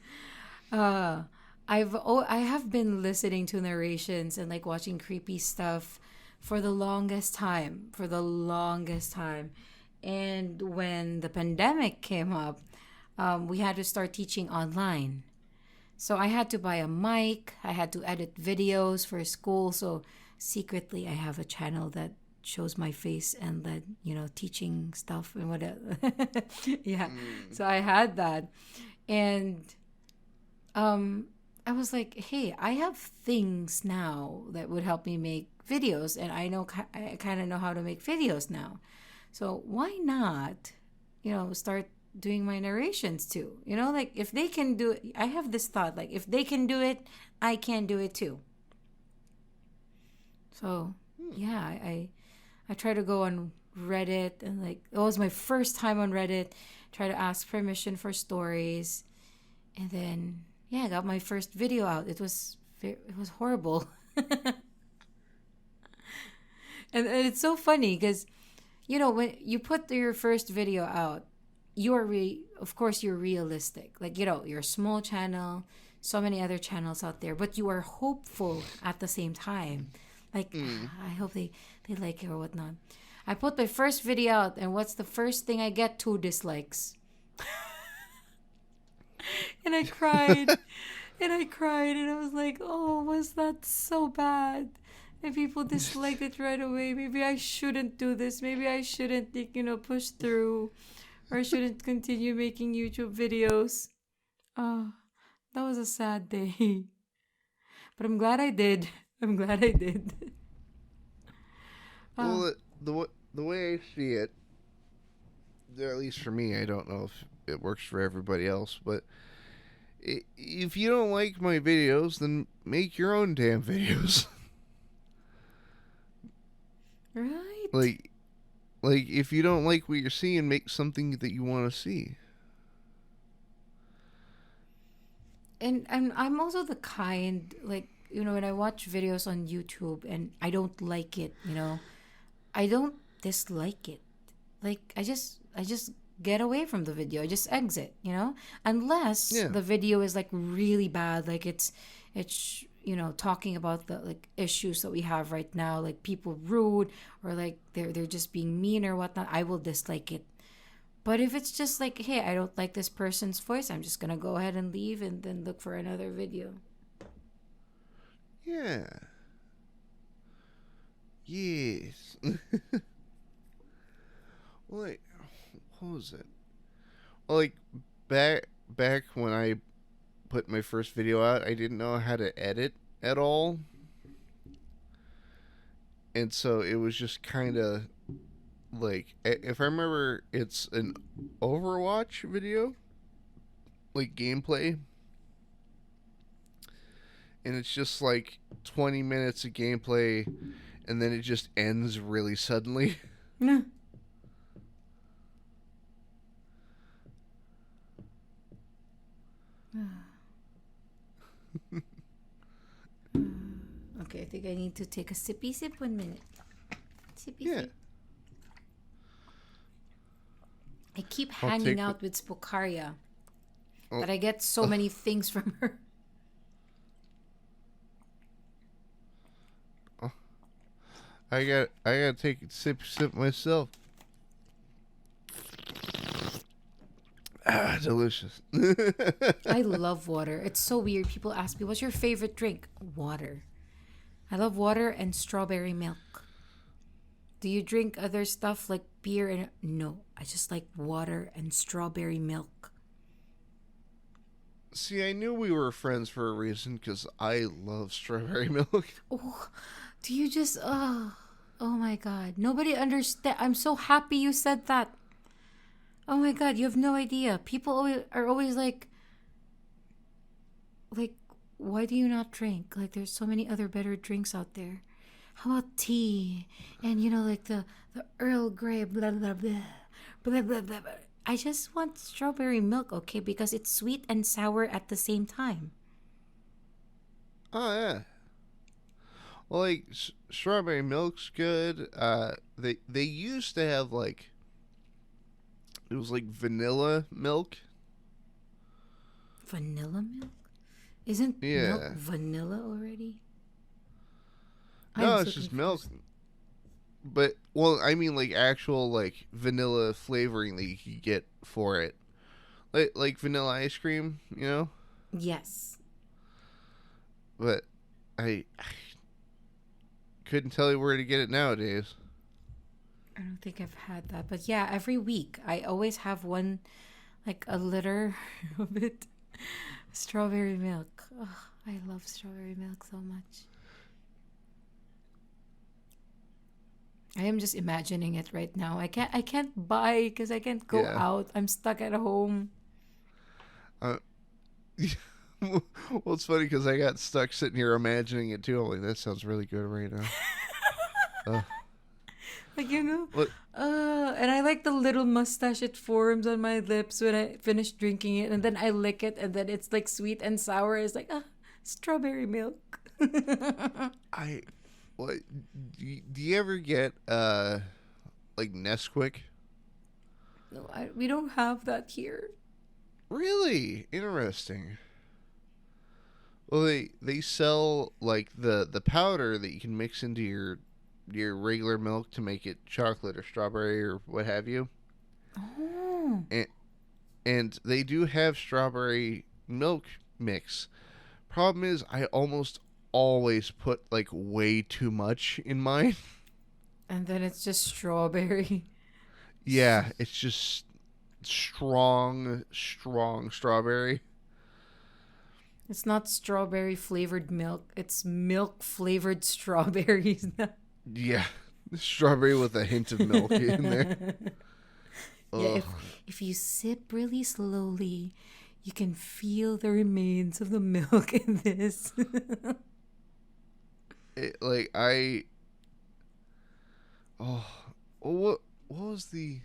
I have been listening to narrations and like watching creepy stuff for the longest time, And when the pandemic came up, we had to start teaching online. So I had to buy a mic. I had to edit videos for school. So secretly, I have a channel that shows my face and that, teaching stuff and whatever. Yeah. Mm. So I had that. And um, I was like, hey, I have things now that would help me make videos. And I kind of know how to make videos now. So why not, start doing my narrations too? Like if they can do it, I have this thought, like if they can do it, I can do it too. So Hmm. yeah, I try to go on Reddit, and like it was my first time on Reddit. Try to ask permission for stories, and then yeah, I got my first video out. It was horrible, and it's so funny because when you put your first video out, of course you're realistic. Like you're a small channel, so many other channels out there, but you are hopeful at the same time. Like Mm. I hope they like it or whatnot. I put my first video out, and what's the first thing I get? 2 dislikes, and I cried, and I was like, oh, was that so bad? And people disliked it right away. Maybe I shouldn't do this. Maybe I shouldn't, push through, or I shouldn't continue making YouTube videos. Oh, that was a sad day. But I'm glad I did. I'm glad I did. Oh, Well, the way I see it, at least for me, I don't know if it works for everybody else, but if you don't like my videos, then make your own damn videos. right. like, if you don't like what you're seeing, make something that you want to see. And I'm also the kind, like, when I watch videos on YouTube and I don't like it, I don't dislike it. Like I just get away from the video. I just exit, unless Yeah. the video is like really bad, like it's talking about the like issues that we have right now, like people rude, or like they're just being mean or whatnot. I will dislike it. But if it's just like, hey, I don't like this person's voice, I'm just gonna go ahead and leave and then look for another video. Yeah. Yes. Like, what was it? Well, like back when I put my first video out, I didn't know how to edit at all, and so it was just kind of like, if I remember, it's an Overwatch video, like gameplay, and it's just like 20 minutes of gameplay, and then it just ends really suddenly. Okay, I think I need to take a sippy sip. 1 minute. Sippy Yeah, sip. I keep I'll hanging take. out with Spokaria, Oh, but I get so many things from her. oh, I gotta take a sip myself. Ah, delicious. I love water. It's so weird. People ask me, what's your favorite drink? Water. I love water and strawberry milk. Do you drink other stuff like beer? And no, I just like water and strawberry milk. See, I knew we were friends for a reason because I love strawberry milk. Oh, do you just, oh my God. Nobody understand. I'm so happy you said that. Oh my God, you have no idea. People are always like, why do you not drink? Like, there's so many other better drinks out there. How about tea? And like the Earl Grey, blah blah blah, blah blah blah. I just want strawberry milk, okay? Because it's sweet and sour at the same time. Oh yeah. Well, like strawberry milk's good. They used to have like, it was like vanilla milk. Vanilla milk? Isn't milk Yeah. vanilla already? I'm No, so it's just milk. confused. But well, I mean like actual like vanilla flavoring that you could get for it. Like vanilla ice cream, you know? Yes. but I couldn't tell you where to get it nowadays. I don't think I've had that. But yeah, every week I always have one, like a liter of it. Strawberry milk. Oh, I love strawberry milk so much. I am just imagining it right now. I can't buy because I can't go Yeah. out. I'm stuck at home. Uh, well, it's funny because I got stuck sitting here imagining it too. I'm like, that sounds really good right now. Uh, Like, you know, what? and I like the little mustache it forms on my lips when I finish drinking it, and then I lick it, and then it's like sweet and sour. It's like, strawberry milk. I what? Do you ever get like Nesquik? No, we don't have that here. Really interesting. Well, they sell like the powder that you can mix into your regular milk to make it chocolate or strawberry or what have you. Oh. And they do have strawberry milk mix. Problem is, I almost always put like way too much in mine. And then it's just strawberry. Yeah, it's just strong strawberry. It's not strawberry flavored milk. It's milk flavored strawberries. Yeah, strawberry with a hint of milk in there. Yeah, Ugh. if you sip really slowly, you can feel the remains of the milk in this. Like I. Oh, what was the?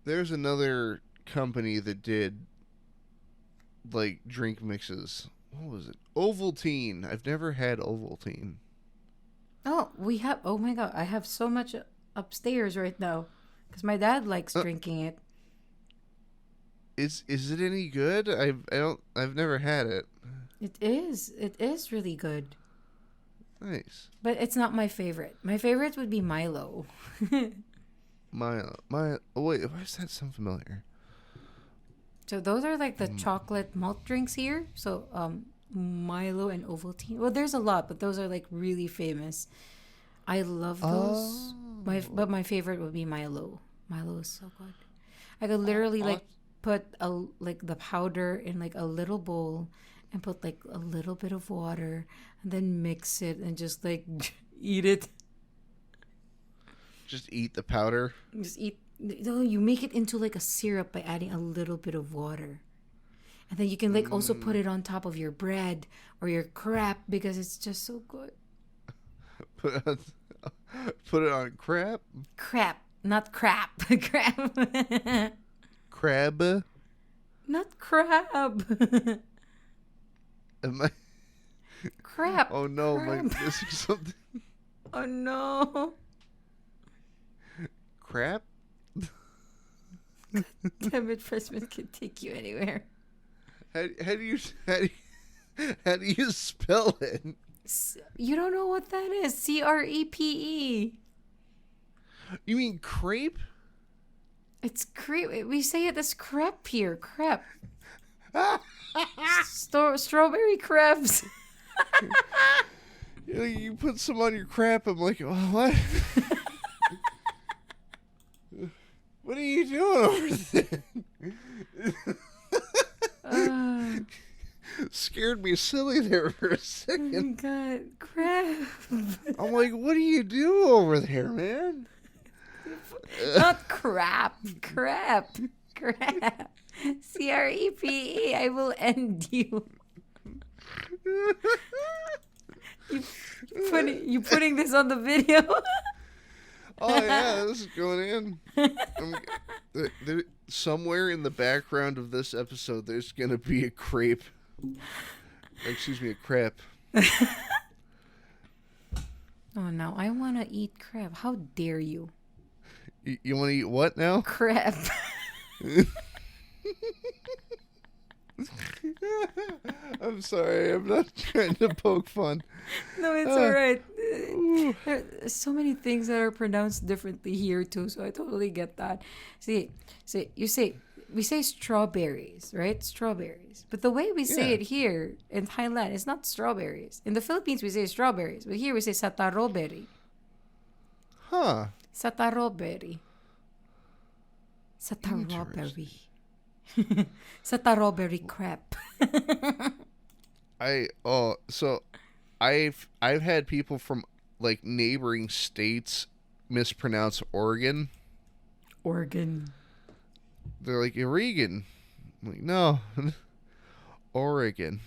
There's another company that did like drink mixes. What was it? Ovaltine. I've never had Ovaltine. Oh, we have. Oh my god, I have so much upstairs right now because my dad likes drinking it. Is it any good? I've never had it. It is. It is really good. Nice. But it's not my favorite. My favorite would be Milo. My oh wait, why does that sound familiar? So those are like the chocolate malt drinks here. So Milo and Ovaltine. Well, there's a lot, but those are like really famous. I love those. But my favorite would be Milo. Milo is so good. I could literally like put like the powder in like a little bowl and put like a little bit of water and then mix it and just like eat it. Just eat the powder. Just eat. No, you make it into like a syrup by adding a little bit of water. And then you can like also put it on top of your bread or your crap because it's just so good. Put it on crap. Crap, not crap. Crap. Crab. Not crab. Am I? Crap. Oh no, am I Crap. missing something? Oh no. Crap. Damn it, freshman can take you anywhere. How do you spell it? You don't know what that is? CREPE. You mean crepe? It's crepe. We say it as crepe here. Crepe. Strawberry crepes. You put some on your crap. I'm like, oh, what? What are you doing over there? Scared me silly there for a Oh second. God, crap. I'm like, what do you do over there, man? Not crap. Crap. Crap. CREPE. I will end you. You putting this on the video? Oh yeah, this is going in. Somewhere in the background of this episode, there's gonna be a crepe. Excuse me, a crap. Oh no, I want to eat crab. How dare you? You want to eat what now? Crab. I'm sorry, I'm not trying to poke fun. No, it's all right. There's so many things that are pronounced differently here too, so I totally get that. See, you say we say strawberries, right? Strawberries. But the way we say Yeah. it here in Thailand is not strawberries. In the Philippines, we say strawberries, but here we say sataroberi. Huh. Sataroberi. Interesting. Sataroberi. Sataroberi crap. So I've had people from like neighboring states mispronounce Oregon. Organ. They're like Oregon. I'm like, no. Oregon.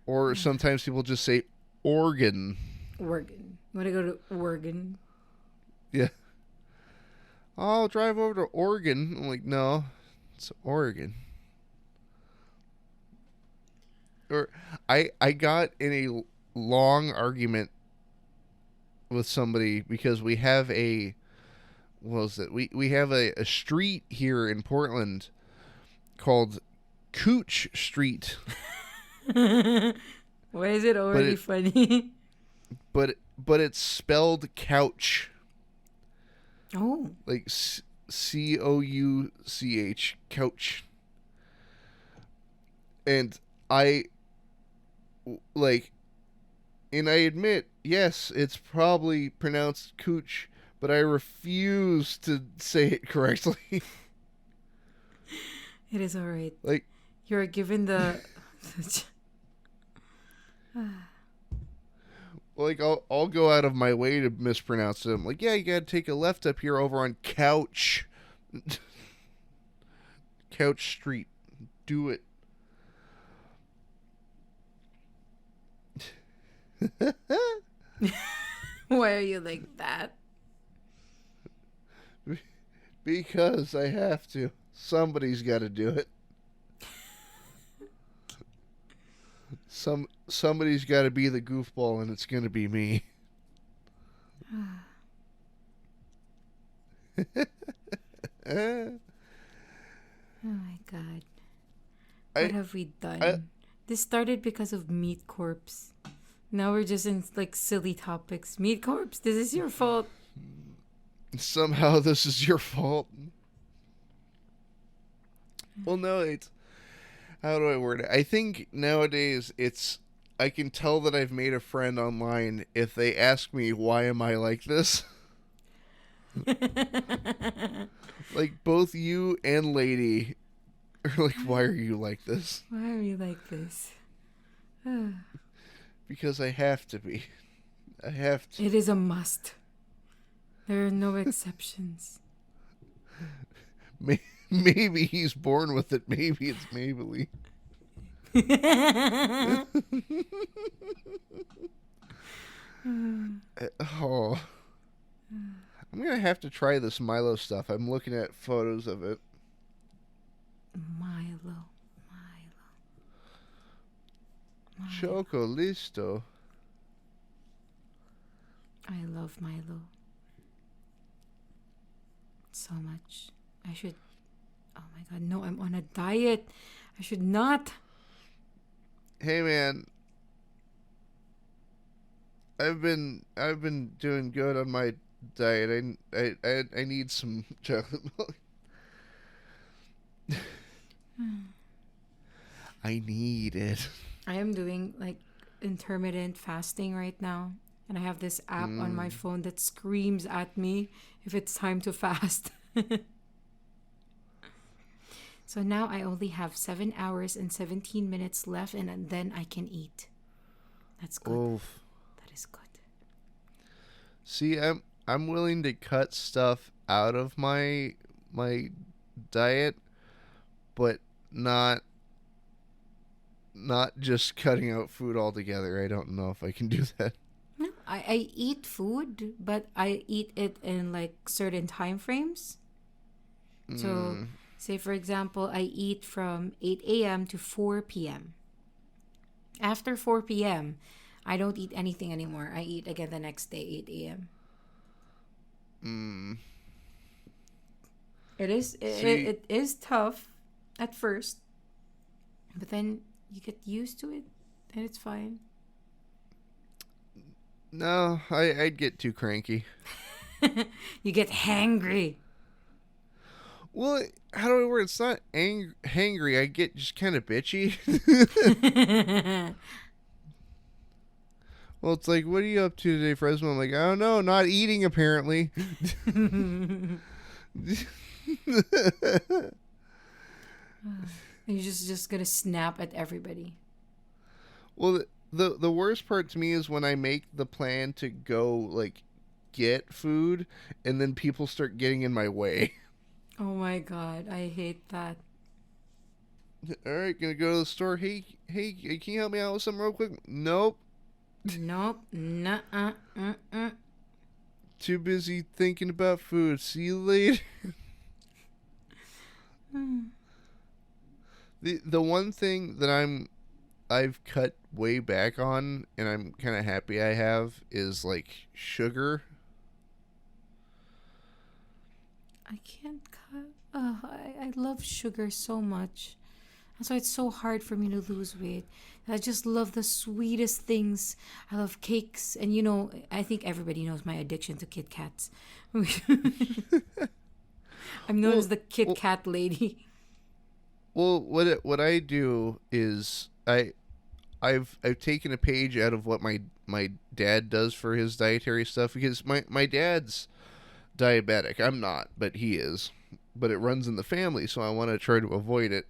Or sometimes people just say Oregon. Oregon. You want to go to Oregon? Yeah. I'll drive over to Oregon. I'm like, no, it's Oregon. Or I got in a long argument with somebody because we have what was it? We have a street here in Portland called Cooch Street. Why is it already funny? But it's spelled couch. Oh. Like Couch, couch. And I admit, yes, it's probably pronounced cooch, but I refuse to say it correctly. It is alright. Like, you're given the like I'll go out of my way to mispronounce it. I'm like, yeah, you gotta take a left up here over on Couch. Couch Street. Do it. Why are you like that? Because I have to. Somebody's got to do it. Somebody's got to be the goofball, and it's going to be me. Oh my god. What have we done? This started because of Meat Corpse. Now we're just in like silly topics. Meat Corpse, this is your fault. Somehow this is your fault. Well, no, it's... How do I word it? I think nowadays I can tell that I've made a friend online if they ask me, why am I like this? Like, both you and Lady are like, why are you like this? Why are you like this? Because I have to be. I have to. It is a must. There are no exceptions. Maybe he's born with it. Maybe it's Maybelline. Oh. I'm going to have to try this Milo stuff. I'm looking at photos of it. Milo. Choco listo. I love Milo so much. I should... Oh my god, no, I'm on a diet. I should not. Hey man, I've been doing good on my diet. I need some chocolate milk. I need it. I am doing like intermittent fasting right now, and I have this app on my phone that screams at me if it's time to fast. So now I only have 7 hours and 17 minutes left, and then I can eat. That's good. Oof. That is good. See, I'm willing to cut stuff out of my diet, but not just cutting out food altogether. I don't know if I can do that. No, I eat food, but I eat it in like certain time frames. So, say for example, I eat from 8 a.m. to 4 p.m. After 4 p.m., I don't eat anything anymore. I eat again the next day, 8 a.m. It is tough at first, but then you get used to it, and it's fine. No, I'd get too cranky. You get hangry. Well, how do I word? It's not hangry. I get just kind of bitchy. Well, it's like, what are you up to today, Fresno? I'm like, I don't know, not eating apparently. You're just gonna snap at everybody. Well, the worst part to me is when I make the plan to go like get food, and then people start getting in my way. Oh my god, I hate that. All right, gonna go to the store. Hey, can you help me out with something real quick? Nope. Nope. Nuh-uh. Mm-mm. Too busy thinking about food. See you later. The one thing that I've cut way back on, and I'm kind of happy I have, is like sugar. I can't cut. I love sugar so much. That's why it's so hard for me to lose weight. I just love the sweetest things. I love cakes. And I think everybody knows my addiction to Kit Kats. I'm known as the Kit Kat lady. Well, what I do is I've taken a page out of what my dad does for his dietary stuff, because my dad's diabetic. I'm not, but he is. But it runs in the family, so I want to try to avoid it.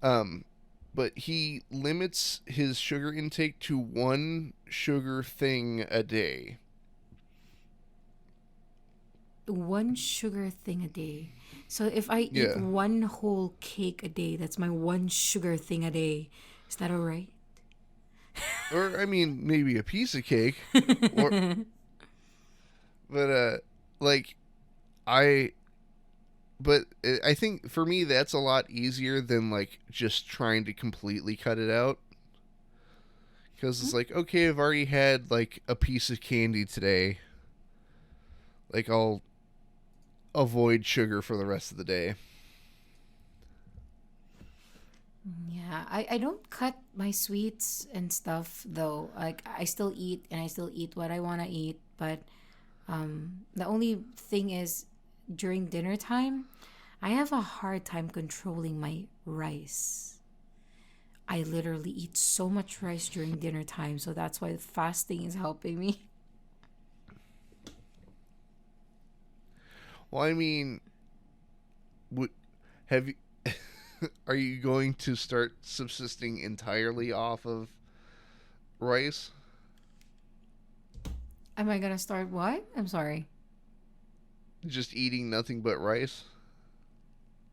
But he limits his sugar intake to one sugar thing a day. One sugar thing a day. So if I eat one whole cake a day, that's my one sugar thing a day. Is that all right? Or, I mean, maybe a piece of cake. But I think for me that's a lot easier than like just trying to completely cut it out. Because it's like, okay, I've already had like a piece of candy today. Like, I'll avoid sugar for the rest of the day. Yeah, I don't cut my sweets and stuff though. Like I still eat and I still eat what I want to eat, but the only thing is during dinner time, I have a hard time controlling my rice. I literally eat so much rice during dinner time, so that's why fasting is helping me. Well, I mean, have you? Are you going to start subsisting entirely off of rice? Am I gonna start what? I'm sorry. Just eating nothing but rice?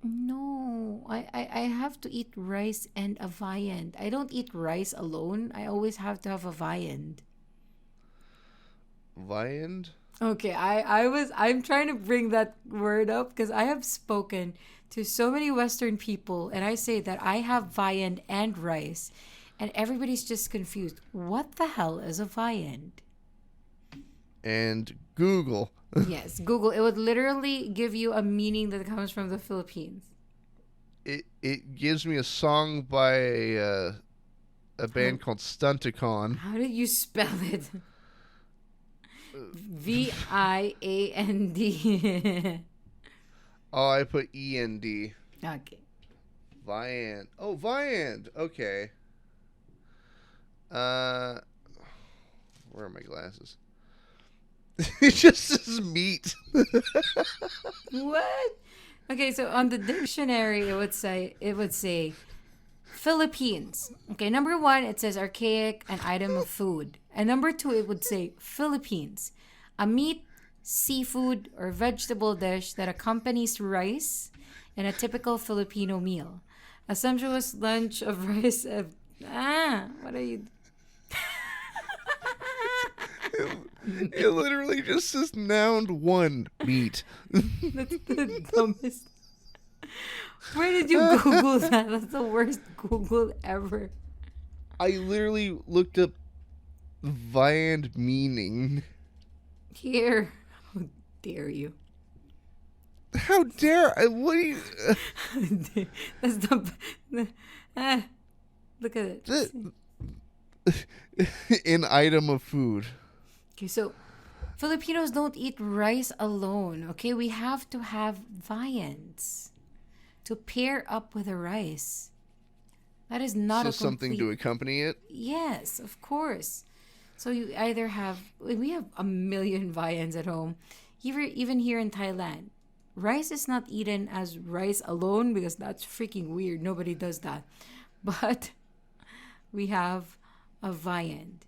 No, I have to eat rice and a viand. I don't eat rice alone. I always have to have a viand. Viand? Okay, I'm trying to bring that word up because I have spoken to so many Western people and I say that I have viand and rice and everybody's just confused. What the hell is a viand? And Google. Yes, Google. It would literally give you a meaning that comes from the Philippines. It gives me a song by a band called Stunticon. How did you spell it? Viand. Oh, I put END. Okay. Viand. Oh, Viand. Okay. Where are my glasses? It just says meat. What? Okay, so on the dictionary it would say Philippines. Okay, number 1 it says archaic, an item of food. And number 2 it would say Philippines, a meat, seafood, or vegetable dish that accompanies rice in a typical Filipino meal. A sumptuous lunch of rice what are you It literally just says noun 1, meat. That's the dumbest. Where did you Google that? That's the worst Google ever. I literally looked up viand meaning. Here. How dare you? How dare I? What do you... That's the... look at it. An item of food. Okay, so Filipinos don't eat rice alone, okay? We have to have viands to pair up with the rice. That is not So a something complete. to accompany it. Yes, of course. So you either have. We have a million viands at home. Even here in Thailand, rice is not eaten as rice alone because that's freaking weird. Nobody does that. But we have a viand.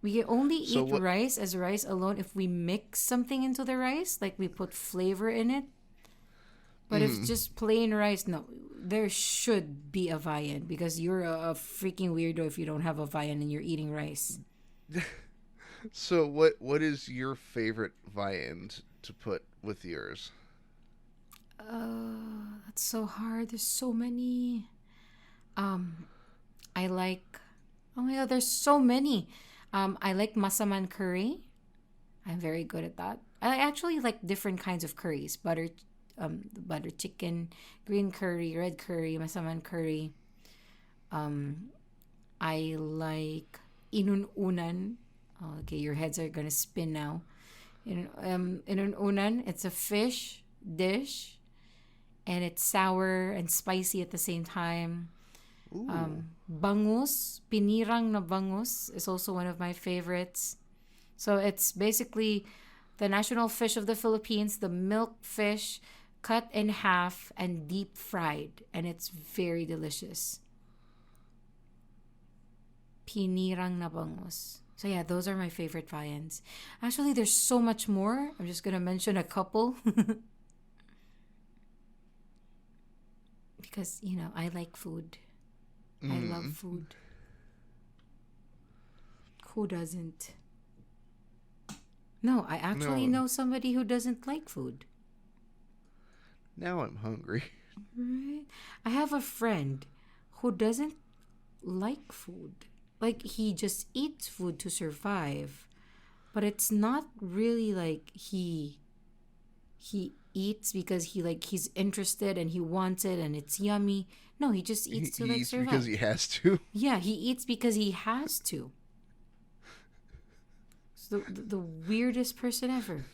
We only So eat what? rice as rice alone if we mix something into the rice, like we put flavor in it. But if it's Mm, just plain rice, no, there should be a viand because you're a freaking weirdo if you don't have a viand and you're eating rice. so what is your favorite viand to put with yours? That's so hard. There's so many. Um, I like. Oh my god, there's so many. I like masaman curry. I'm very good at that. I actually like different kinds of curries. Butter chicken, green curry, red curry, masaman curry. Um, I like inununan. Oh, okay, your heads are gonna spin now. Inununan, it's a fish dish, and it's sour and spicy at the same time. Ooh. Bangus, pinirang na bangus is also one of my favorites. So it's basically the national fish of the Philippines, the milk fish cut in half and deep fried, and it's very delicious. Pinirang na bangus. So yeah, those are my favorite viands. Actually, there's so much more. I'm just gonna mention a couple because I like food. I love Mm. food. Who doesn't? No, I actually No. know somebody who doesn't like food. Now I'm hungry. Right? I have a friend who doesn't like food. Like he just eats food to survive. But it's not really like he eats because he's interested and he wants it and it's yummy. No, he just eats to He like eats because survive. he has to. Yeah, he eats because he has to. It's the weirdest person ever.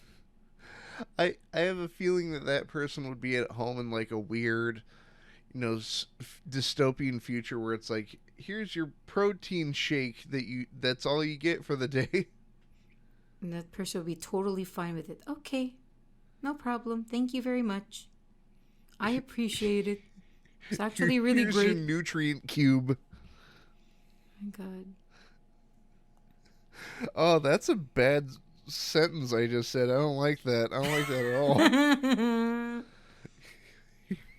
I have a feeling that that person would be at home in like a weird, dystopian future where it's like, here's your protein shake that's all you get for the day. And that person will be totally fine with it. Okay, no problem. Thank you very much. I appreciate it. It's actually really Here's your great. nutrient cube. Oh my God. Oh, that's a bad sentence I just said. I don't like that. I don't like that at all.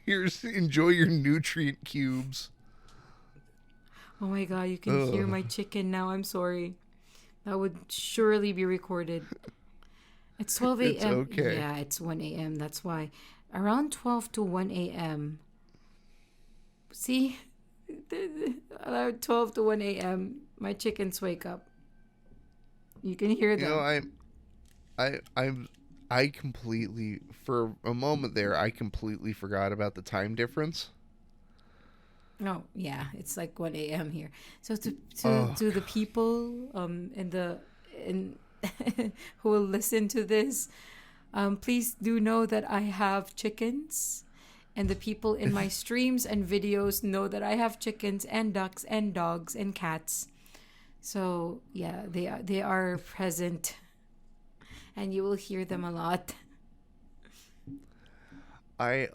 Here's enjoy your nutrient cubes. Oh my God, you can hear Ugh. my chicken now. I'm sorry. That would surely be recorded. It's 12 It's a.m. okay. Yeah, it's 1 a.m. That's why. Around 12 to 1 a.m. See? Around 12 to 1 a.m. My chickens wake up. You can hear You know, them. I'm I completely for a moment there I completely forgot about the time difference. Oh, yeah. It's like 1 a.m. here. So Oh to the people in who will listen to this, please do know that I have chickens, and the people in my streams and videos know that I have chickens and ducks and dogs and cats. So yeah, they are present, and you will hear them a lot. I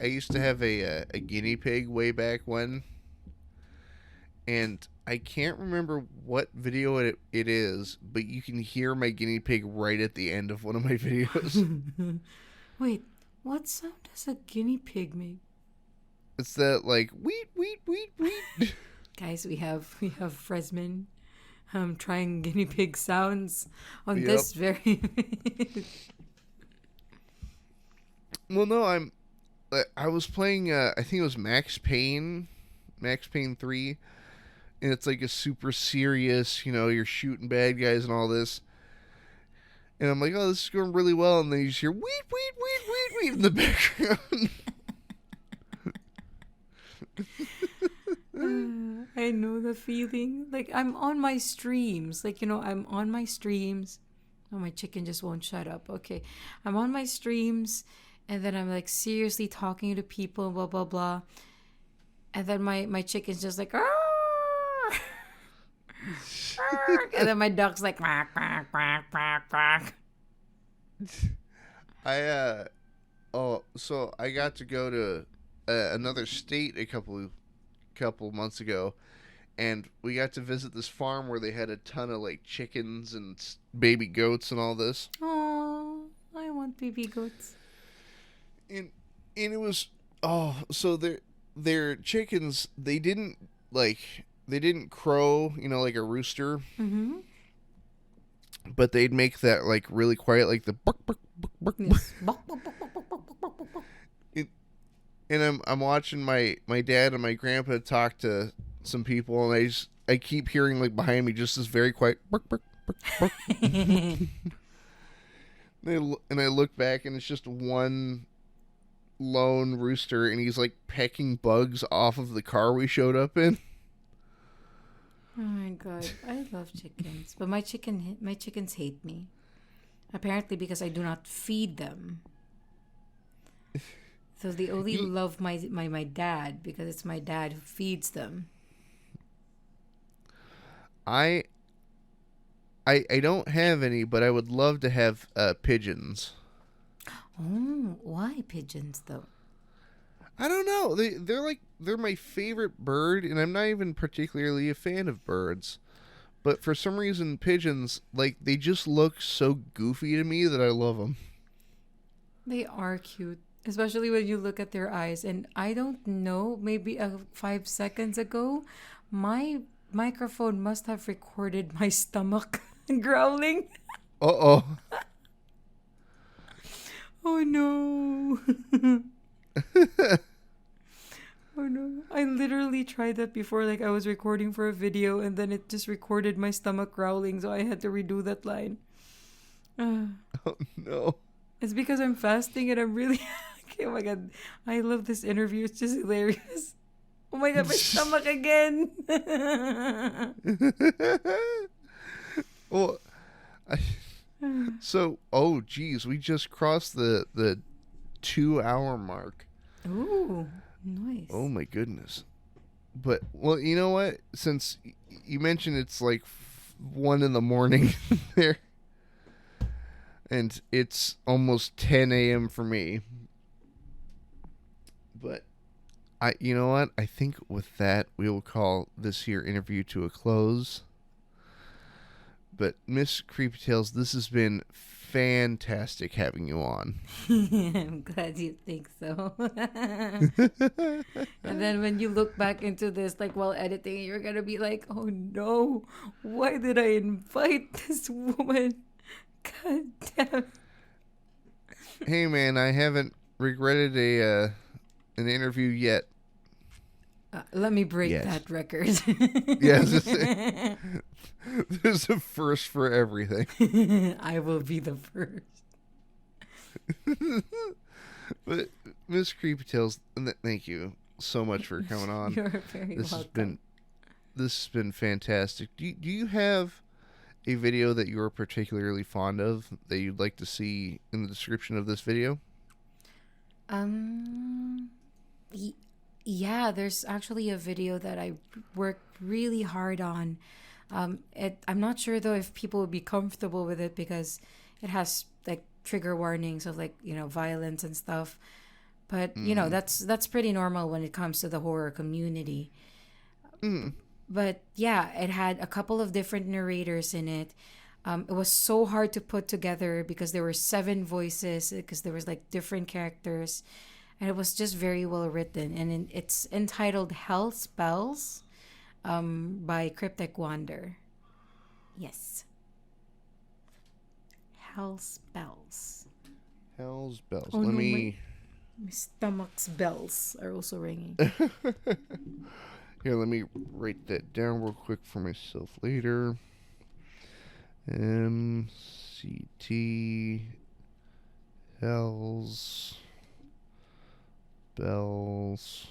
used to have a guinea pig way back when, and I can't remember what video it is, but you can hear my guinea pig right at the end of one of my videos. Wait, what sound does a guinea pig make? It's that like wheat wheat wheat wheat. Guys, we have Fresman trying guinea pig sounds on Yep. this very. Well, no, I was playing. I think it was Max Payne 3, and it's like a super serious. You're shooting bad guys and all this. And I'm like, oh, this is going really well. And then you just hear wheat wheat wheat wheat wheat in the background. I know the feeling. Like I'm on my streams. Like, I'm on my streams. Oh, my chicken just won't shut up. Okay. I'm on my streams and then I'm like seriously talking to people, blah blah blah. And then my chicken's just like, "Arr!" And then my dog's like, quack, quack, quack, quack, quack. I so I got to go to another state a couple months ago, and we got to visit this farm where they had a ton of like chickens and baby goats and all this. Oh, I want baby goats. And it was so their chickens, they didn't crow, like a rooster, Mm-hmm. but they'd make that like really quiet, like the bark bark bark bark. Yes. It, and I'm watching my dad and my grandpa talk to some people, and I keep hearing like behind me just this very quiet bark bark bark bark. And I look back, and it's just one lone rooster, and he's like pecking bugs off of the car we showed up in. Oh my god, I love chickens, but my chickens hate me. Apparently, because I do not feed them. So they only love my dad because it's my dad who feeds them. I don't have any, but I would love to have pigeons. Oh, why pigeons though? I don't know. They're my favorite bird, and I'm not even particularly a fan of birds. But for some reason, pigeons, like, they just look so goofy to me that I love them. They are cute, especially when you look at their eyes. And I don't know, maybe 5 seconds ago, my microphone must have recorded my stomach growling. Uh-oh. Oh no. Oh no. I literally tried that before, like I was recording for a video and then it just recorded my stomach growling, so I had to redo that line. Oh no. It's because I'm fasting and I'm really okay, oh my god. I love this interview. It's just hilarious. Oh my god, my stomach again. Well, oh geez, we just crossed the 2 hour mark. Ooh, nice. Oh my goodness. But, well, you know what? Since you mentioned it's like 1 in the morning there, and it's almost 10 a.m. for me. But, you know what? I think with that, we will call this here interview to a close. But, Miss CreepyTales, this has been fantastic having you on. I'm glad you think so. And then when you look back into this, like while editing, you're gonna be like, "Oh no, why did I invite this woman?" God damn. Hey man, I haven't regretted an interview yet. Let me break that record. Yes, there's a first for everything. I will be the first. But Miss CreepyTales, thank you so much for coming on. You're very welcome. This has been fantastic. Do you have a video that you are particularly fond of that you'd like to see in the description of this video? Yeah, there's actually a video that I worked really hard on. I'm not sure though if people would be comfortable with it because it has like trigger warnings of like violence and stuff. But that's pretty normal when it comes to the horror community. But yeah, it had a couple of different narrators in it. It was so hard to put together because there were 7 voices because there was like different characters, and it was just very well written. And it's entitled Hell Spells by Cryptic Wander. Yes. Hell Spells. Hell's bells. Oh, Let no, me. My stomach's bells are also ringing. Here, let me write that down real quick for myself later. MCT Hell's Bells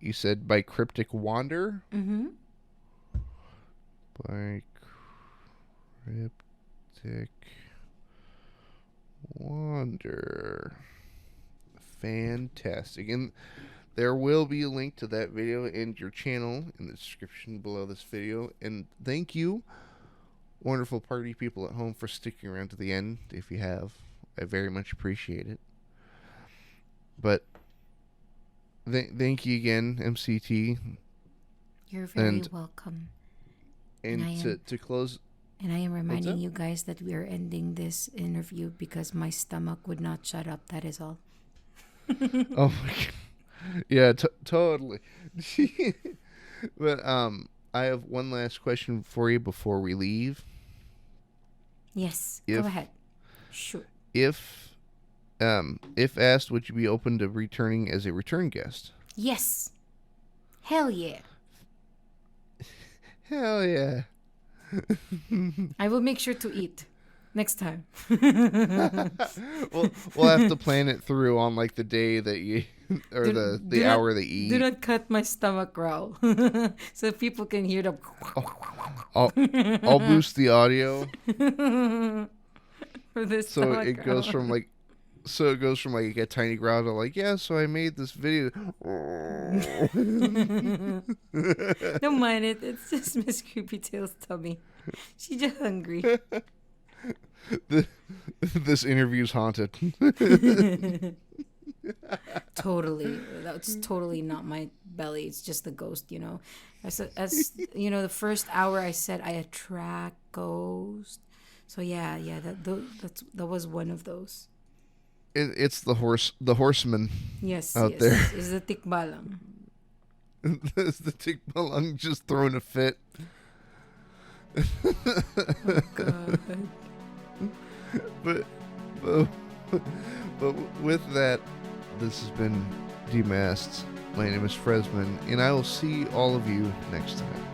You said by Cryptic Wander? Mm-hmm. By Cryptic Wander. Fantastic. And there will be a link to that video and your channel in the description below this video. And thank you, wonderful party people at home, for sticking around to the end. If you have, I very much appreciate it. But thank you again, MCT. You're very welcome. And to close... And I am reminding you guys that we are ending this interview because my stomach would not shut up. That is all. Oh my God. Yeah, totally. But I have one last question for you before we leave. Yes, go ahead. Sure. If asked, would you be open to returning as a return guest? Yes. Hell yeah. Hell yeah. I will make sure to eat next time. We'll have to plan it through on like the day that you, or the hour that you eat. Do not cut my stomach growl, so people can hear the. I'll boost the audio. For this, so it goes from like a tiny growl to like, yeah. So I made this video. Don't mind it. It's just MissCreepyTales' tummy. She's just hungry. This interview's haunted. Totally. That's totally not my belly. It's just the ghost, you know. As you know, the first hour I said I attract ghosts. So yeah, that was one of those. It's the horseman. Yes, out there. It's the tikbalang. It's the tikbalang just throwing a fit. Oh God. But with that, this has been Demasked. My name is Fresman, and I will see all of you next time.